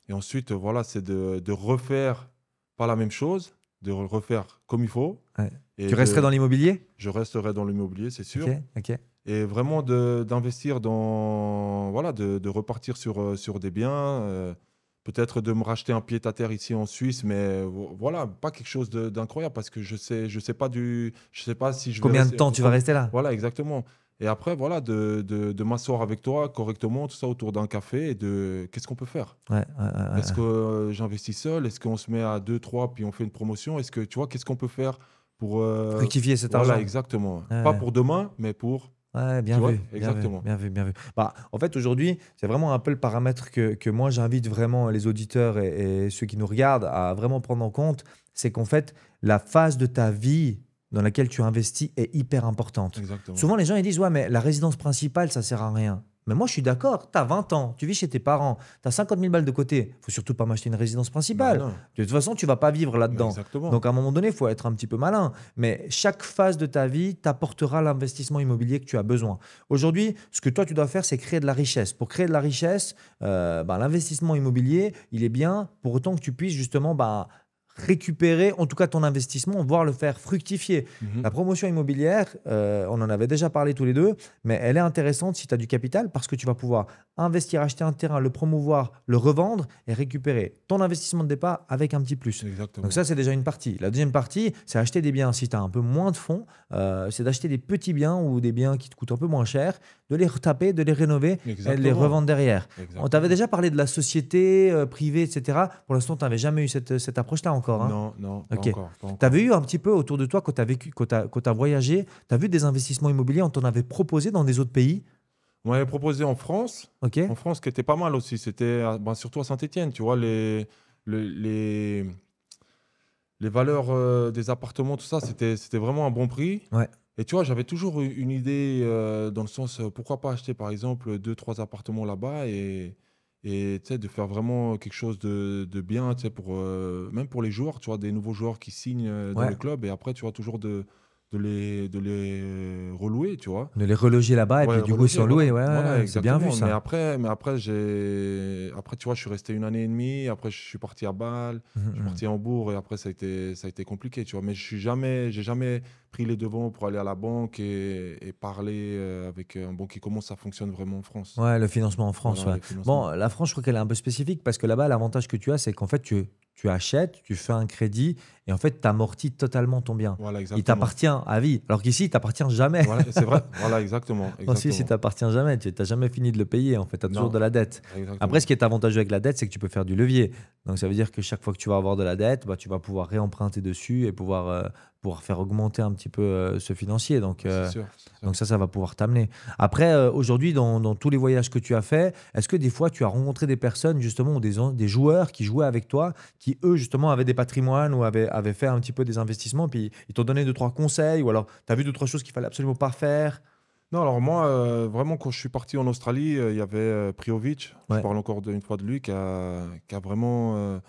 Et ensuite, voilà, c'est de refaire pas la même chose, de refaire comme il faut. ouais. Et Tu resterais dans l'immobilier? je resterai dans l'immobilier, c'est OK, sûr. OK. et vraiment d'investir dans, voilà, de repartir sur des biens. Peut-être de me racheter un pied-à-terre ici en Suisse, mais voilà, pas quelque chose d'incroyable parce que je sais pas je sais pas si je vais Combien de rester. temps tu vas rester là? Voilà, exactement. Et après, voilà, de m'asseoir avec toi correctement, tout ça autour d'un café et de qu'est-ce qu'on peut faire? Ouais, ouais, ouais, Est-ce ouais. que j'investis seul? Est-ce qu'on se met à deux, trois, puis on fait une promotion? Est-ce que tu vois, qu'est-ce qu'on peut faire pour Fructifier cet voilà, argent. exactement. Ouais, Pas ouais. pour demain, mais pour, Ouais, tu bien vois, vu, bien vu, exactement. bien vu, bien vu. Bah, en fait, aujourd'hui, c'est vraiment un peu le paramètre que moi, j'invite vraiment les auditeurs et ceux qui nous regardent à vraiment prendre en compte. C'est qu'en fait, la phase de ta vie dans laquelle tu investis est hyper importante. Exactement. Souvent, les gens ils disent, ouais, mais la résidence principale, ça sert à rien. Mais moi, je suis d'accord. Tu as 20 ans, tu vis chez tes parents, tu as 50 000 balles de côté. Faut surtout pas m'acheter une résidence Bah principale. non, De toute façon, tu vas pas vivre mais là-dedans. exactement. Donc, à un moment donné, il faut être un petit peu malin. Mais chaque phase de ta vie t'apportera l'investissement immobilier que tu as besoin. Aujourd'hui, ce que toi, tu dois faire, c'est créer de la richesse. Pour créer de la richesse, l'investissement immobilier, il est bien pour autant que tu puisses justement récupérer en tout cas ton investissement, voire le faire fructifier. Mhm. La promotion immobilière, on en avait déjà parlé tous les deux, mais elle est intéressante si tu as du capital parce que tu vas pouvoir investir, acheter un terrain, le promouvoir, le revendre et récupérer ton investissement de départ avec un petit plus. Donc Exactement. ça, c'est déjà une partie. La deuxième partie, c'est acheter des biens. Si tu as un peu moins de fonds, c'est d'acheter des petits biens ou des biens qui te coûtent un peu moins cher, de les retaper, de les rénover et de les Exactement. revendre derrière. On Exactement. t'avait déjà parlé de la société privée, etc. Pour l'instant, tu n'avais jamais eu cette approche-là encore. Hein. Non, non, pas Ok. encore. Pas Tu encore. avais eu un petit peu autour de toi, quand tu as vécu, quand tu as voyagé, tu as vu des investissements immobiliers, on t'en avait proposé dans des autres pays. On m'avait proposé Ok. en France, qui était pas mal aussi. C'était ben, surtout à Saint-Étienne, tu vois, le- les, les valeurs des appartements, tout ça, c'était vraiment un bon prix. Ouais. Et tu vois, j'avais toujours eu une idée dans le sens, pourquoi pas acheter par exemple deux, trois appartements là-bas et tu sais, de faire vraiment quelque chose de bien, tu sais, pour, même pour les joueurs, tu vois, des nouveaux joueurs qui signent dans Ouais. le club et après, tu vois, toujours de les relouer, tu vois. De les reloger là-bas et Ouais, puis du coup, ils reloger, sont loués. voilà. Ouais, Voilà, ouais, c'est bien vu exactement. ça. Mais après, après, tu vois, je suis resté une année et demie. Après, je suis parti à Bâle, Mhm, je suis mhm. parti à Hambourg et après, ça a été compliqué, tu vois. Mais j'ai jamais pris les devants pour aller à la banque et parler avec un banquier comment ça fonctionne vraiment en France. Ouais, le financement en France. Voilà, Ouais. le financement. Bon, la France, je crois qu'elle est un peu spécifique parce que là-bas, l'avantage que tu as, c'est qu'en fait, tu achètes, tu fais un crédit et en fait, tu amortis totalement ton bien. Voilà, Il exactement. t'appartient à vie. Alors qu'ici, il t'appartient jamais. Voilà, c'est vrai. Voilà, exactement. En Suisse, il Exactement. t'appartient jamais. Tu n'as jamais fini de le payer. En fait, tu as toujours Non, de la dette. exactement. Après, ce qui est avantageux avec la dette, c'est que tu peux faire du levier. Donc, ça veut dire que chaque fois que tu vas avoir de la dette, tu vas pouvoir réemprunter dessus et pouvoir faire augmenter un petit peu ce financier. Donc, C'est sûr. C'est sûr. donc ça va pouvoir t'amener. Après, aujourd'hui, dans tous les voyages que tu as faits, est-ce que des fois, tu as rencontré des personnes, justement, ou des joueurs qui jouaient avec toi, qui, eux, justement, avaient des patrimoines ou avaient fait un petit peu des investissements, puis ils t'ont donné deux, trois conseils, ou alors tu as vu deux, trois choses qu'il fallait absolument pas faire? Non, alors moi, vraiment, quand je suis parti en Australie, il y avait Priovic, je Ouais. parle encore une fois de lui, qui a vraiment,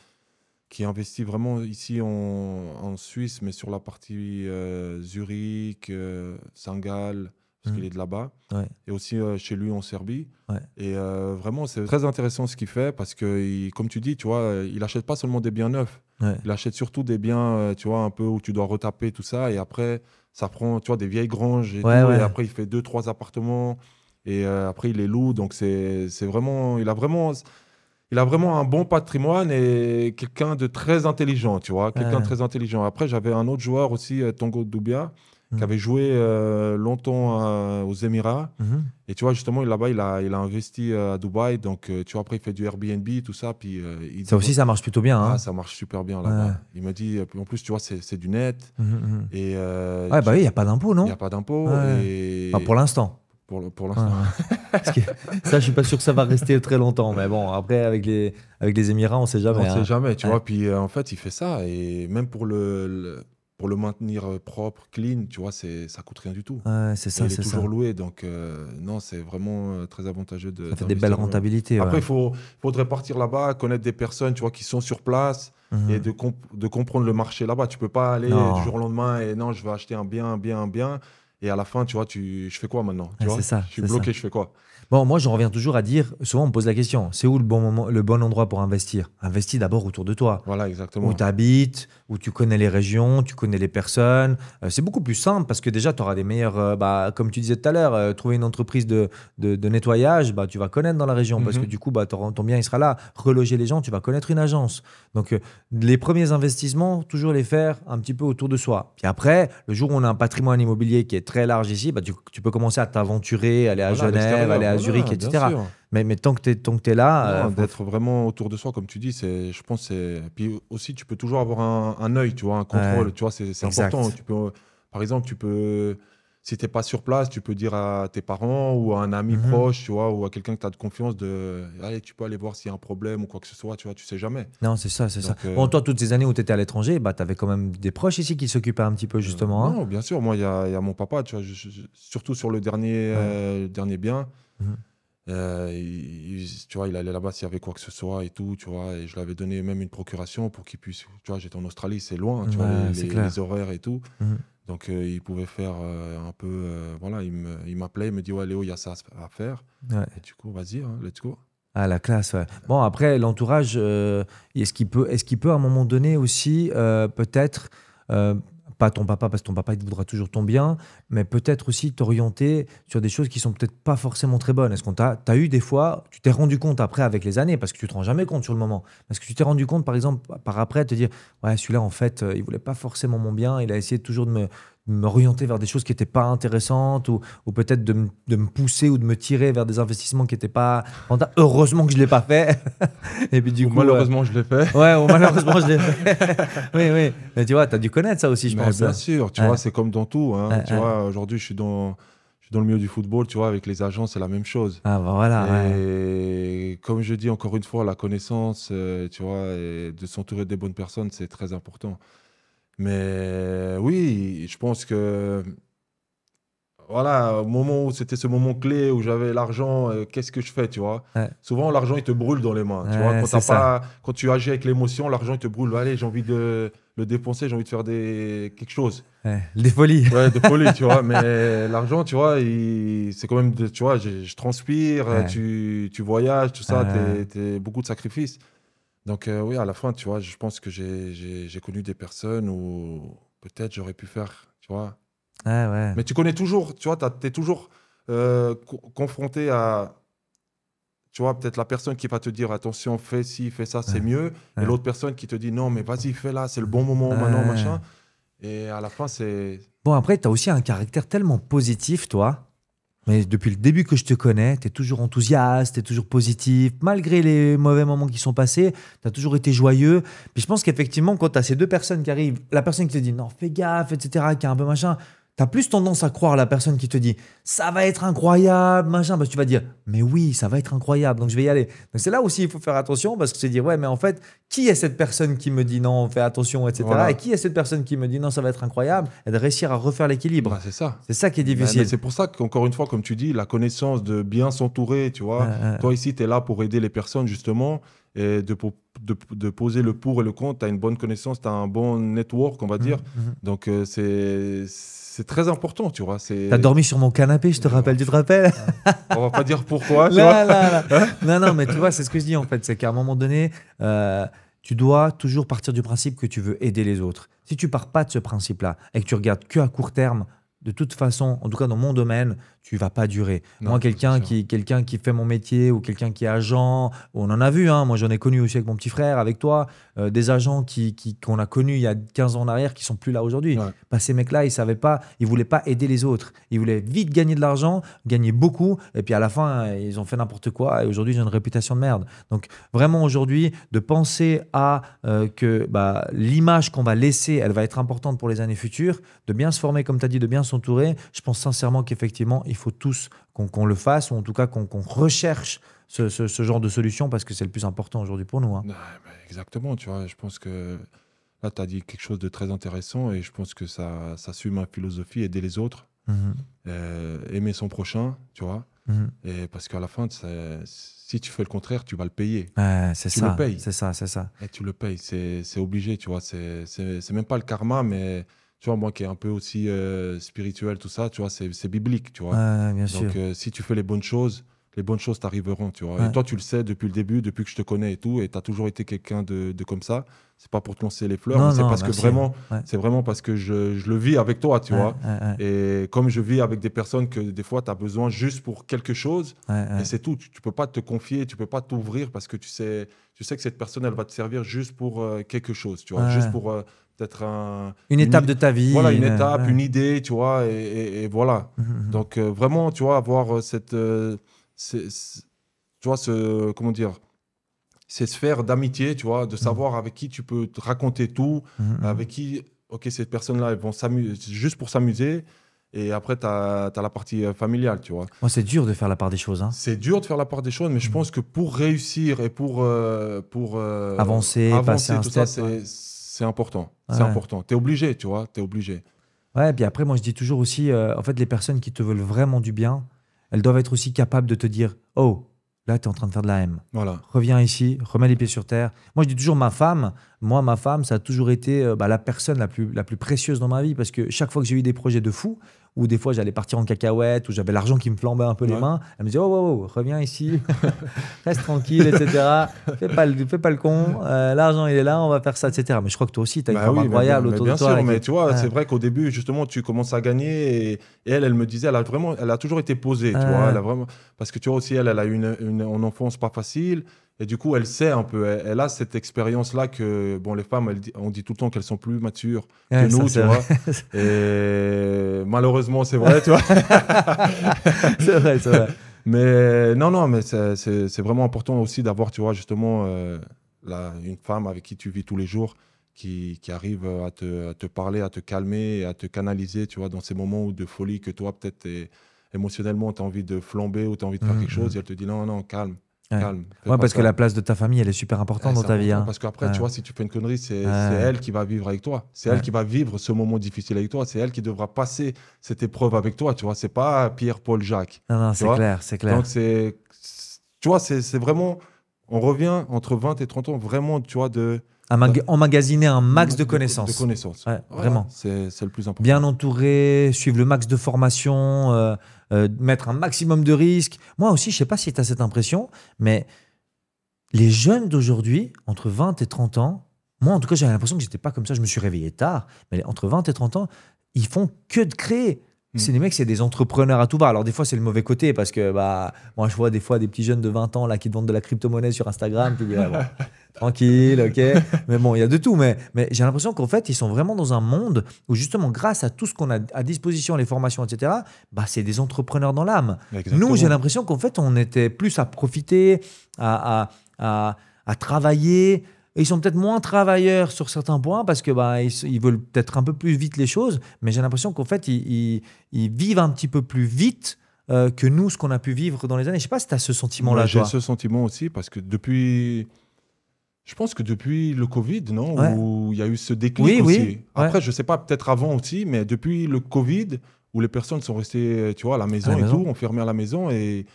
qui investit vraiment ici en Suisse, mais sur la partie Zurich, Saint-Gall, parce qu'il Mhm. est de là-bas, Ouais. et aussi chez lui en Serbie. Ouais. Et vraiment, c'est très intéressant ce qu'il fait, parce que, comme tu dis, tu vois, il achète pas seulement des biens neufs, Ouais. il achète surtout des biens, tu vois, un peu où tu dois retaper tout ça, et après, ça prend, tu vois, des vieilles granges et Ouais, tout, et ouais. après, il fait deux, trois appartements, et après, il les loue, donc c'est vraiment, il a vraiment un bon patrimoine et quelqu'un de très intelligent, tu vois, quelqu'un de Ouais. très intelligent. Après, j'avais un autre joueur aussi, Tango Doubia, qui Mhm. avait joué longtemps aux Émirats, Mhm. et tu vois, justement, là-bas, il a investi à Dubaï, donc, tu vois, après, il fait du Airbnb, tout ça, puis il Ça dit, aussi, ça marche plutôt bien. ah, Hein. ça marche super bien Ouais. là-bas. Il m'a dit, en plus, tu vois, c'est du net. Mhm, mhm. Et Ouais, bah oui, il n'y a pas d'impôt, il n'y a non? pas d'impôt. Ouais. Enfin, pour Et l'instant. pour Ouais, l'instant. ouais. Parce que ça, je suis pas sûr que ça va rester très longtemps. Mais bon, après, avec les Émirats, on sait On jamais. ne sait Hein. jamais, tu Ouais. vois. Puis en fait, il fait ça. Et même pour le maintenir propre, clean, tu vois, ça coûte rien du tout. Ouais, c'est Et ça, il est c'est toujours ça. loué. Donc, non, c'est vraiment très avantageux Ça fait des belles d'investir. rentabilités. Après, Ouais. faudrait partir là-bas, connaître des personnes, tu vois, qui sont sur place et Mhm. de comprendre le marché là-bas. Tu peux pas aller du Non. jour au lendemain et non, je vais acheter un bien, un bien, un bien. Et à la fin, tu vois, je fais quoi maintenant? Tu Ouais, vois, c'est ça. je suis C'est bloqué, ça. je fais quoi? Bon, moi, j'en reviens toujours à dire, souvent on me pose la question, c'est où le bon moment, le bon endroit pour investir? Investis d'abord autour de toi, Voilà, où exactement. tu habites, où tu connais les régions, tu connais les personnes. C'est beaucoup plus simple parce que déjà, tu auras des meilleurs, comme tu disais tout à l'heure, trouver une entreprise de nettoyage, bah, tu vas connaître dans la région parce que Mhm. du coup, bah, ton bien, il sera là. Reloger les gens, tu vas connaître une agence. Donc, les premiers investissements, toujours les faire un petit peu autour de soi. Puis après, le jour où on a un patrimoine immobilier qui est très large ici, bah, tu peux commencer à t'aventurer, aller à Voilà, à Genève, aller l'extérieur, à Zurich, voilà, bien etc. sûr. Mais tant que tu es là, Non, d'être vraiment autour de soi, comme tu dis, je pense, puis aussi, tu peux toujours avoir un œil, tu vois, un ouais, contrôle, tu vois, c'est important. exact. Par exemple, si tu n'es pas sur place, tu peux dire à tes parents ou à un ami Mhm. proche, tu vois, ou à quelqu'un que tu as de confiance allez, tu peux aller voir s'il y a un problème ou quoi que ce soit, tu vois, tu sais jamais. Non, c'est ça, c'est ça. Donc, Bon, toi, toutes ces années où tu étais à l'étranger, bah, tu avais quand même des proches ici qui s'occupaient un petit peu, justement. Hein. non, bien sûr, moi, il y a mon papa, tu vois, surtout sur Ouais. le dernier bien. Mhm. Tu vois, il allait là-bas s'il y avait quoi que ce soit et tout, tu vois, et je lui avais donné même une procuration pour qu'il puisse, tu vois, j'étais en Australie, c'est loin, tu vois, Ouais, c'est les clair. horaires et tout, Mhm. donc il pouvait faire un peu, voilà, il m'appelait, il me dit, ouais, Léo, il y a ça à faire, et Ouais. du coup, vas-y, hein, let's go. Ah, la classe, ouais. Bon, après, l'entourage, est-ce qu'il peut à un moment donné aussi, peut-être, euh, pas ton papa, parce que ton papa, il te voudra toujours ton bien, mais peut-être aussi t'orienter sur des choses qui sont peut-être pas forcément très bonnes. Est-ce qu'on t'as eu des fois, tu t'es rendu compte après avec les années, parce que tu te rends jamais compte sur le moment, parce que tu t'es rendu compte, par exemple, par après, te dire, ouais, celui-là, en fait, il voulait pas forcément mon bien, il a essayé toujours de m'orienter vers des choses qui n'étaient pas intéressantes, ou peut-être de me pousser ou de me tirer vers des investissements qui n'étaient pas rentables. Heureusement que je ne l'ai pas fait. Et puis du Ou coup, malheureusement, je l'ai fait. ouais, ou malheureusement, je l'ai fait. Oui, oui. Mais tu vois, tu as dû connaître ça aussi, je Mais pense. bien sûr, tu vois, Ouais, c'est comme dans tout, hein, ouais, tu ouais. vois, aujourd'hui, je suis dans le milieu du football, tu vois, avec les agents, c'est la même chose. Ah, bah voilà, ouais. Et comme je dis encore une fois, la connaissance, tu vois, et de s'entourer des bonnes personnes, c'est très important. Mais oui, je pense que voilà, au moment où c'était ce moment clé où j'avais l'argent, qu'est-ce que je fais, tu vois? Ouais, Souvent, l'argent, il te brûle dans les mains, tu vois? ouais, c'est ça. Quand tu agis avec l'émotion, l'argent, il te brûle. Allez, j'ai envie de le dépenser, j'ai envie de faire quelque chose. Ouais. Des folies. Ouais, de folie, tu vois. Mais l'argent, tu vois, c'est quand même, tu vois, je transpire, Ouais, tu voyages, tout ça, euh, beaucoup de sacrifices. Donc, oui, à la fin, tu vois, je pense que j'ai connu des personnes où peut-être j'aurais pu faire, tu vois. ouais, ouais. Mais tu connais toujours, tu vois, tu es toujours confronté à, tu vois, peut-être la personne qui va te dire, attention, fais ci, fais ça, c'est Ouais, mieux. Et ouais. l'autre personne qui te dit, non, mais vas-y, fais là, c'est le bon moment maintenant, Ouais. machin. Et à la fin, c'est. Bon, après, tu as aussi un caractère tellement positif, toi. Mais depuis le début que je te connais, tu es toujours enthousiaste, tu es toujours positif. Malgré les mauvais moments qui sont passés, tu as toujours été joyeux. Puis je pense qu'effectivement, quand tu as ces deux personnes qui arrivent, la personne qui te dit non, fais gaffe, etc., qui est un peu machin, tu as plus tendance à croire la personne qui te dit ça va être incroyable, machin, parce que tu vas dire mais oui, ça va être incroyable, donc je vais y aller. Donc c'est là aussi il faut faire attention parce que c'est dire ouais, mais en fait, qui est cette personne qui me dit non, fais attention, etc. Et Voilà. qui est cette personne qui me dit non, ça va être incroyable, et de réussir à refaire l'équilibre. Bah, c'est ça. C'est ça qui est Mais difficile. c'est pour ça qu'encore une fois, comme tu dis, la connaissance de bien s'entourer, tu vois. Toi, ici, tu es là pour aider les personnes, justement, et de poser le pour et le contre. Tu as une bonne connaissance, tu as un bon network, on va dire. Mhm, mhm. Donc, c'est très important, tu vois. T'as dormi sur mon canapé, je te rappelle, tu te rappelles? On va pas dire pourquoi, tu vois. Là, là, là. Hein. Non, non, mais tu vois, c'est ce que je dis en fait. C'est qu'à un moment donné, tu dois toujours partir du principe que tu veux aider les autres. Si tu pars pas de ce principe-là et que tu regardes que à court terme, de toute façon, en tout cas dans mon domaine, tu vas pas durer. Moi, Non, ça, c'est sûr. quelqu'un qui fait mon métier ou quelqu'un qui est agent, on en a vu, hein, moi j'en ai connu aussi avec mon petit frère, avec toi, des agents qu'on a connus il y a 15 ans en arrière qui sont plus là aujourd'hui. Ouais. Bah, ces mecs-là, ils savaient pas, ils voulaient pas aider les autres. Ils voulaient vite gagner de l'argent, gagner beaucoup, et puis à la fin, ils ont fait n'importe quoi, et aujourd'hui, ils ont une réputation de merde. Donc vraiment aujourd'hui, de penser à que bah, l'image qu'on va laisser, elle va être importante pour les années futures, de bien se former, comme tu as dit, de bien s'entourer, je pense sincèrement qu'effectivement, il faut tous qu'on le fasse, ou en tout cas qu'on recherche ce genre de solution, parce que c'est le plus important aujourd'hui pour nous. Hein. Ouais, mais exactement, tu vois. Je pense que là, tu as dit quelque chose de très intéressant et je pense que ça suit ma philosophie, aider les autres, Mhm, aimer son prochain, tu vois. mhm. Et parce qu'à la fin, si tu fais le contraire, tu vas le payer. Ouais, c'est Tu le ça, payes. c'est ça, c'est ça. Et tu le payes. C'est obligé, tu vois. C'est même pas le karma, mais tu vois, moi qui est un peu aussi spirituel, tout ça, tu vois, c'est biblique, tu vois. Bien sûr. Donc, si tu fais les bonnes choses t'arriveront, tu vois. Ouais. Et toi, tu le sais depuis le début, depuis que je te connais et tout, et tu as toujours été quelqu'un de comme ça. C'est pas pour te lancer les fleurs, mais Non, c'est non, parce que merci. vraiment, Ouais. c'est vraiment parce que je le vis avec toi, tu Ouais, vois. ouais, Et comme je vis avec des personnes que des fois, tu as besoin juste pour quelque chose, ouais, ouais. et c'est tout. Tu peux pas te confier, tu peux pas t'ouvrir parce que tu sais que cette personne, elle va te servir juste pour quelque chose, tu vois. Juste Ouais. pour peut-être Une étape de ta vie. voilà, une étape, Ouais. une idée, tu vois, et voilà. Mhm. Donc, vraiment, tu vois, avoir tu vois, comment dire, ces sphères d'amitié, tu vois, de Mhm. savoir avec qui tu peux te raconter tout, Mhm. avec qui, ok, ces personnes-là, elles vont s'amuser, juste pour s'amuser. Et après, tu as la partie familiale, tu vois. Moi, c'est dur de faire la part des choses. Hein. C'est dur de faire la part des choses, mais je Mhm. pense que pour réussir et pour Avancer, passer avancer, un tout ça, step. Ouais. c'est important. C'est Ouais. important. Tu es obligé, tu vois, tu es obligé. Ouais, et puis après, moi, je dis toujours aussi, en fait, les personnes qui te veulent vraiment du bien, elles doivent être aussi capables de te dire, oh, là, tu es en train de faire de la M. Voilà. Reviens ici, remets les pieds sur terre. Moi, je dis toujours ma femme, ça a toujours été la personne la plus précieuse dans ma vie parce que chaque fois que j'ai eu des projets de fou, ou des fois j'allais partir en cacahuète, ou j'avais l'argent qui me flambait un peu les Ouais. mains, elle me disait, oh, oh, oh, reviens ici, reste tranquille, etc. Fais pas le con, l'argent il est là, on va faire ça, etc. Mais je crois que toi aussi, tu as une Bah femme oui, incroyable mais autour de bien toi. sûr, Là, mais tu vois, c'est Ouais. vrai qu'au début, justement, tu commences à gagner et elle me disait, elle a toujours été posée, tu vois, Ouais. elle a vraiment, parce que tu vois aussi, elle a eu une enfance pas facile et du coup, elle sait un peu, elle a cette expérience-là que, bon, les femmes, on dit tout le temps qu'elles sont plus matures que Ouais, ça nous, tu c'est vrai. vois, et malheureusement, c'est vrai, tu vois. C'est vrai, c'est vrai. Mais non, non, mais c'est vraiment important aussi d'avoir, tu vois, justement, une femme avec qui tu vis tous les jours, qui arrive à te parler, à te calmer, et à te canaliser, tu vois, dans ces moments de folie que toi, peut-être, émotionnellement, tu as envie de flamber ou tu as envie de faire quelque chose, et elle te dit non, non, calme, Ouais. calme, fais Ouais, pas parce que ça. la place de ta famille, elle est super importante dans C'est ta vie. important Hein. parce qu'après, Ouais. tu vois, si tu fais une connerie, c'est Ouais. elle qui va vivre avec toi. C'est elle Ouais. qui va vivre ce moment difficile avec toi. C'est elle qui devra passer cette épreuve avec toi, tu vois. C'est pas Pierre, Paul, Jacques, Non, non, tu c'est vois. clair, c'est Donc, clair. tu vois, c'est vraiment, on revient entre 20 et 30 ans, vraiment, tu vois, Emmagasiner un max de de connaissances. connaissances. Ouais, Voilà, vraiment. c'est le plus Bien important. entouré, suivre le max de formation, mettre un maximum de risques. Moi aussi, je sais pas si tu as cette impression, mais les jeunes d'aujourd'hui, entre 20 et 30 ans, moi en tout cas, j'avais l'impression que j'étais pas comme ça. Je me suis réveillé tard, mais entre 20 et 30 ans, ils font que de créer. Mm. C'est des mecs, c'est des entrepreneurs à tout va. Alors des fois, c'est le mauvais côté parce que bah, moi, je vois des fois des petits jeunes de 20 ans là qui te vendent de la crypto-monnaie sur Instagram. Tu dis, ouais, bon, tranquille, ok. Mais bon, il y a de tout. Mais j'ai l'impression qu'en fait, ils sont vraiment dans un monde où justement, grâce à tout ce qu'on a à disposition, les formations, etc., bah, c'est des entrepreneurs dans l'âme. Nous, j'ai Exactement. l'impression qu'en fait, on était plus à profiter, à travailler. Et ils sont peut-être moins travailleurs sur certains points parce que bah, ils veulent peut-être un peu plus vite les choses, mais j'ai l'impression qu'en fait, ils vivent un petit peu plus vite que nous, ce qu'on a pu vivre dans les années. Je sais pas si tu as ce Moi, sentiment-là, j'ai toi. ce sentiment aussi parce que je pense que depuis le Covid, non, Ouais. où il y a eu ce déclic Oui, oui. aussi. Ouais. Après, je sais pas, peut-être avant aussi, mais depuis le Covid, où les personnes sont restées, tu vois, à la À la maison et tout, maison. enfermées à la maison, et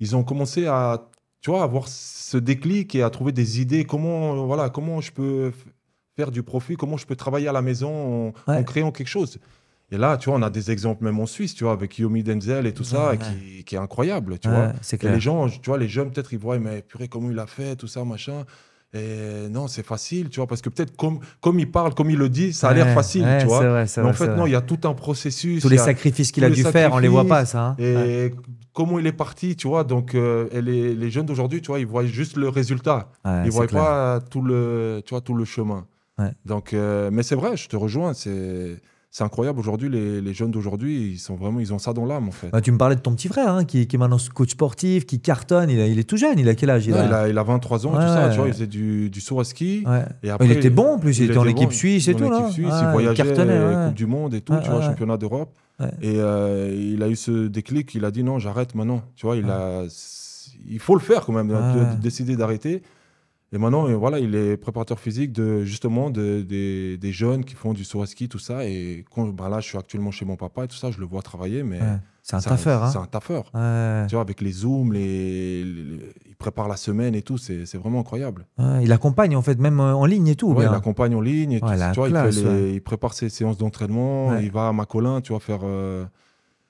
ils ont commencé à, tu vois, avoir ce déclic et à trouver des idées. Voilà, comment je peux faire du profit, comment je peux travailler à la maison en Ouais. créant quelque chose. Et là, tu vois, on a des exemples même en Suisse, tu vois, avec Yomi Denzel et tout Ouais, ça, ouais. qui est incroyable, tu vois. Ouais, c'est Et les clair. gens, tu vois, les jeunes, peut-être, ils voient, mais purée, comment il a fait, tout ça, machin. Et non, c'est facile, tu vois, parce que peut-être comme il parle, comme il le dit, ça a l'air Ouais, facile, tu ouais, c'est vois. vrai, c'est Mais en vrai, c'est fait, non, vrai. il y a tout un processus, Tous il y les a sacrifices qu'il tous a les dû faire, on les voit pas, sacrifices ça. Hein. Ouais. et comment il est parti, tu vois. Donc, et les jeunes d'aujourd'hui, tu vois, ils voient juste le résultat. Ouais, Ils c'est voient clair. pas tu vois, tout le chemin. Ouais. Donc, mais c'est vrai, je te rejoins, c'est incroyable aujourd'hui, les jeunes d'aujourd'hui, ils ont ça dans l'âme, en fait. Bah, tu me parlais de ton petit frère, hein, qui est maintenant coach sportif, qui cartonne. Il est tout jeune. Il a quel âge? Non, il a 23 ans Ouais, et tout ça, tu vois, il ouais. faisait du saut à ski. Ouais. Et Il après, était bon en plus. Il il était en était équipe bon suisse et dans tout, l'équipe là. suisse, il Ouais, il voyageait cartonnait. Ouais, Coupe du Monde et tout, ouais, tu vois, ouais, championnat d'Europe. ouais. Et il a eu ce déclic, il a dit non, j'arrête maintenant. Tu vois, Ouais, il faut le faire quand même, de ouais. décider d'arrêter. Et maintenant, voilà, il est préparateur physique justement des jeunes qui font du saut à ski, tout ça. Et bah là, je suis actuellement chez mon papa et tout ça, je le vois travailler, mais Ouais. C'est un taffeur, c'est hein. un taffeur. Ouais. Tu vois, avec les zooms, prépare la semaine et tout, c'est vraiment incroyable. Ouais, il accompagne en fait, même en ligne et tout. Ouais, il bien. accompagne en ligne, et Ouais, la tu vois, classe, il prépare ses séances d'entraînement, ouais. il va à Macolin, tu vois, faire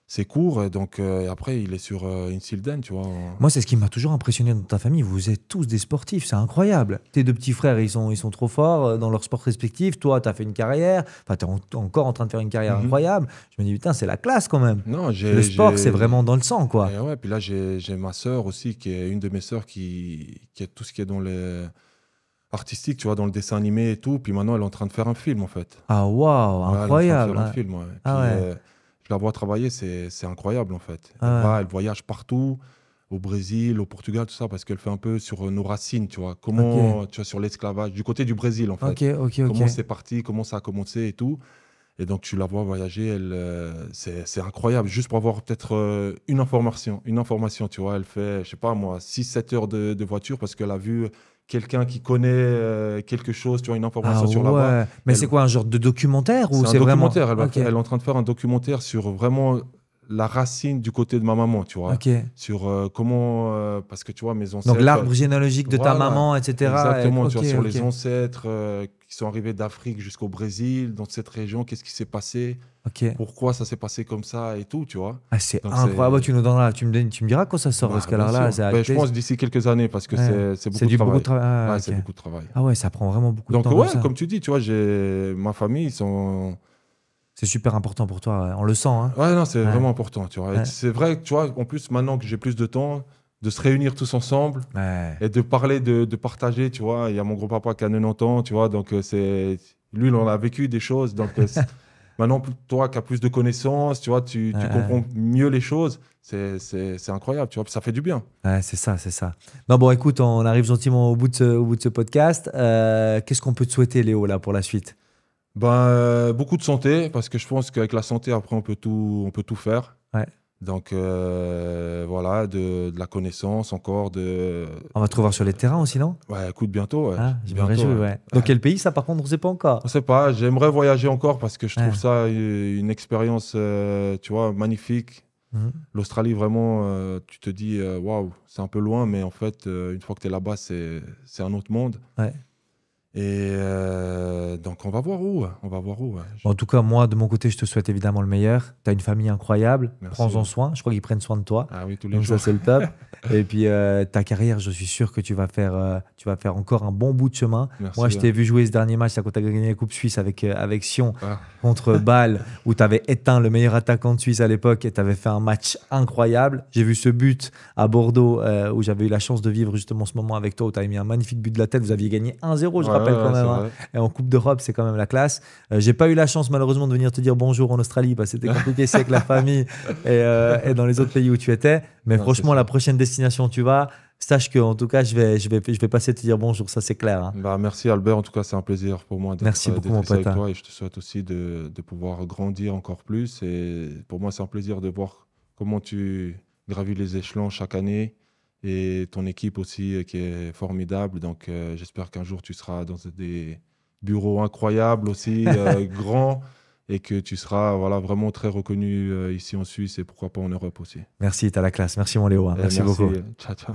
ses cours, et donc et après, il est sur Insilden, tu vois. Moi, c'est ce qui m'a toujours impressionné dans ta famille. Vous êtes tous des sportifs, c'est incroyable. Tes deux petits frères, ils sont trop forts dans leur sport respectif. Toi, tu as fait une carrière, enfin, tu es encore en train de faire une carrière Mhm. incroyable. Je me dis, putain, c'est la classe quand même. Non, Le sport, c'est vraiment dans le sang, quoi. et ouais, puis là, j'ai ma sœur aussi, qui est une de mes sœurs qui est tout ce qui est dans les artistique, tu vois, dans le dessin animé et tout. Puis maintenant, elle est en train de faire un film, en fait. Ah, waouh, Ouais, elle est en train de incroyable. faire un Hein. film, ouais. Puis Ah ouais, je la vois travailler, c'est incroyable, en fait. ah Elle voyage partout, au Brésil, au Portugal, tout ça, parce qu'elle fait un peu sur nos racines, tu vois. ouais. Ok, Comment, tu vois, sur l'esclavage, du côté du Brésil, en fait. ok, ok, ok. Comment c'est parti, comment ça a commencé et tout. Et donc, tu la vois voyager, c'est incroyable. Juste pour avoir peut-être une information, tu vois. Elle fait, je sais pas moi, 6-7 heures de voiture parce qu'elle a vu quelqu'un qui connaît quelque chose, tu vois, une Ah information sur là-bas. ouais. Mais Elle, c'est quoi, un genre de documentaire ou c'est un c'est vraiment. documentaire. Ok, Elle est en train de faire un documentaire sur vraiment la racine du côté de ma maman, tu vois. ok. Sur comment, parce que tu vois, mes Donc ancêtres. l'arbre généalogique de ta Voilà, maman, etc. exactement, tu Ok, vois, sur ok, les ancêtres qui sont arrivés d'Afrique jusqu'au Brésil, dans cette région, qu'est-ce qui s'est passé, ok. pourquoi ça s'est passé comme ça et tout, tu vois. Ah, c'est Donc incroyable. c'est, Tu nous donneras, tu me diras quand ça sort, parce bah, que bien alors là, sûr. c'est Ben, je acté. pense d'ici quelques années parce que Ouais. c'est C'est beaucoup de du beaucoup de travail. travail. Ah, Ouais, ok. c'est beaucoup de travail. Ah ouais, ça prend vraiment beaucoup de Donc temps comme ouais, ça. comme tu dis, tu vois, j'ai ma famille, ils sont. C'est super important pour toi, ouais. On le sent, hein. Ouais, non, c'est Ouais, vraiment important, tu vois. Et ouais, c'est vrai que, tu vois, en plus, maintenant que j'ai plus de temps, de se réunir tous ensemble ouais. et de parler, de partager, tu vois. Il y a mon gros-papa qui a 90 ans, tu vois, donc lui, il en a vécu des choses. Donc maintenant, toi qui as plus de connaissances, tu vois, tu Ouais, comprends mieux les choses. C'est incroyable, tu vois, ça fait du bien. ouais, c'est ça, c'est ça. Non, bon, écoute, on arrive gentiment au bout de ce podcast. Qu'est-ce qu'on peut te souhaiter, Léo, là, pour la suite? Ben, beaucoup de santé, parce que je pense qu'avec la santé, après, on peut tout faire. Ouais. Donc voilà, de la connaissance encore, On va te revoir sur les terrains aussi, non? Ouais, écoute, bientôt, ouais. Ah, je me Bientôt, réjouis, ouais. ouais. Dans quel pays, ça, par contre, on ne sait pas encore. On sait pas, j'aimerais voyager encore parce que je Ouais. trouve ça une expérience, tu vois, magnifique. Mhm. L'Australie, vraiment, tu te dis, waouh, c'est un peu loin, mais en fait, une fois que tu es là-bas, c'est un autre monde. Ouais. Et donc, on va voir où, on va voir où. Ouais. Bon, en tout cas, moi, de mon côté, je te souhaite évidemment le meilleur. Tu as une famille incroyable. Merci. Prends-en soin. Je crois qu'ils prennent soin de toi. Ah oui, tous les Donc jours. ça, c'est le top. Et puis, ta carrière, je suis sûr que tu vas faire encore un bon bout de chemin. Merci. Moi, je t'ai vu jouer ce dernier match là, quand tu as gagné la Coupe Suisse avec Sion Ah, contre Bâle, où tu avais éteint le meilleur attaquant de Suisse à l'époque et tu avais fait un match incroyable. J'ai vu ce but à Bordeaux, où j'avais eu la chance de vivre justement ce moment avec toi, où tu avais mis un magnifique but de la tête. Vous aviez gagné 1-0, je ouais, rappelle quand ouais, même. c'est Hein. vrai. Et en Coupe d'Europe, c'est quand même la classe. J'ai pas eu la chance, malheureusement, de venir te dire bonjour en Australie, parce que c'était compliqué, c'est avec la famille et dans les autres pays où tu étais. Mais Non, franchement, c'est ça. la prochaine destination où tu vas, sache que en tout cas, je vais passer te dire bonjour, ça c'est clair. Hein. Bah, merci Albert, en tout cas c'est un plaisir pour moi Merci beaucoup, mon d'être ici avec pote. toi et je te souhaite aussi de pouvoir grandir encore plus et pour moi c'est un plaisir de voir comment tu gravis les échelons chaque année et ton équipe aussi qui est formidable donc j'espère qu'un jour tu seras dans des bureaux incroyables aussi grands et que tu seras voilà, vraiment très reconnu ici en Suisse et pourquoi pas en Europe aussi. Merci, t'as la classe. Merci, mon Léo. Hein. Et Merci beaucoup. Ciao, ciao.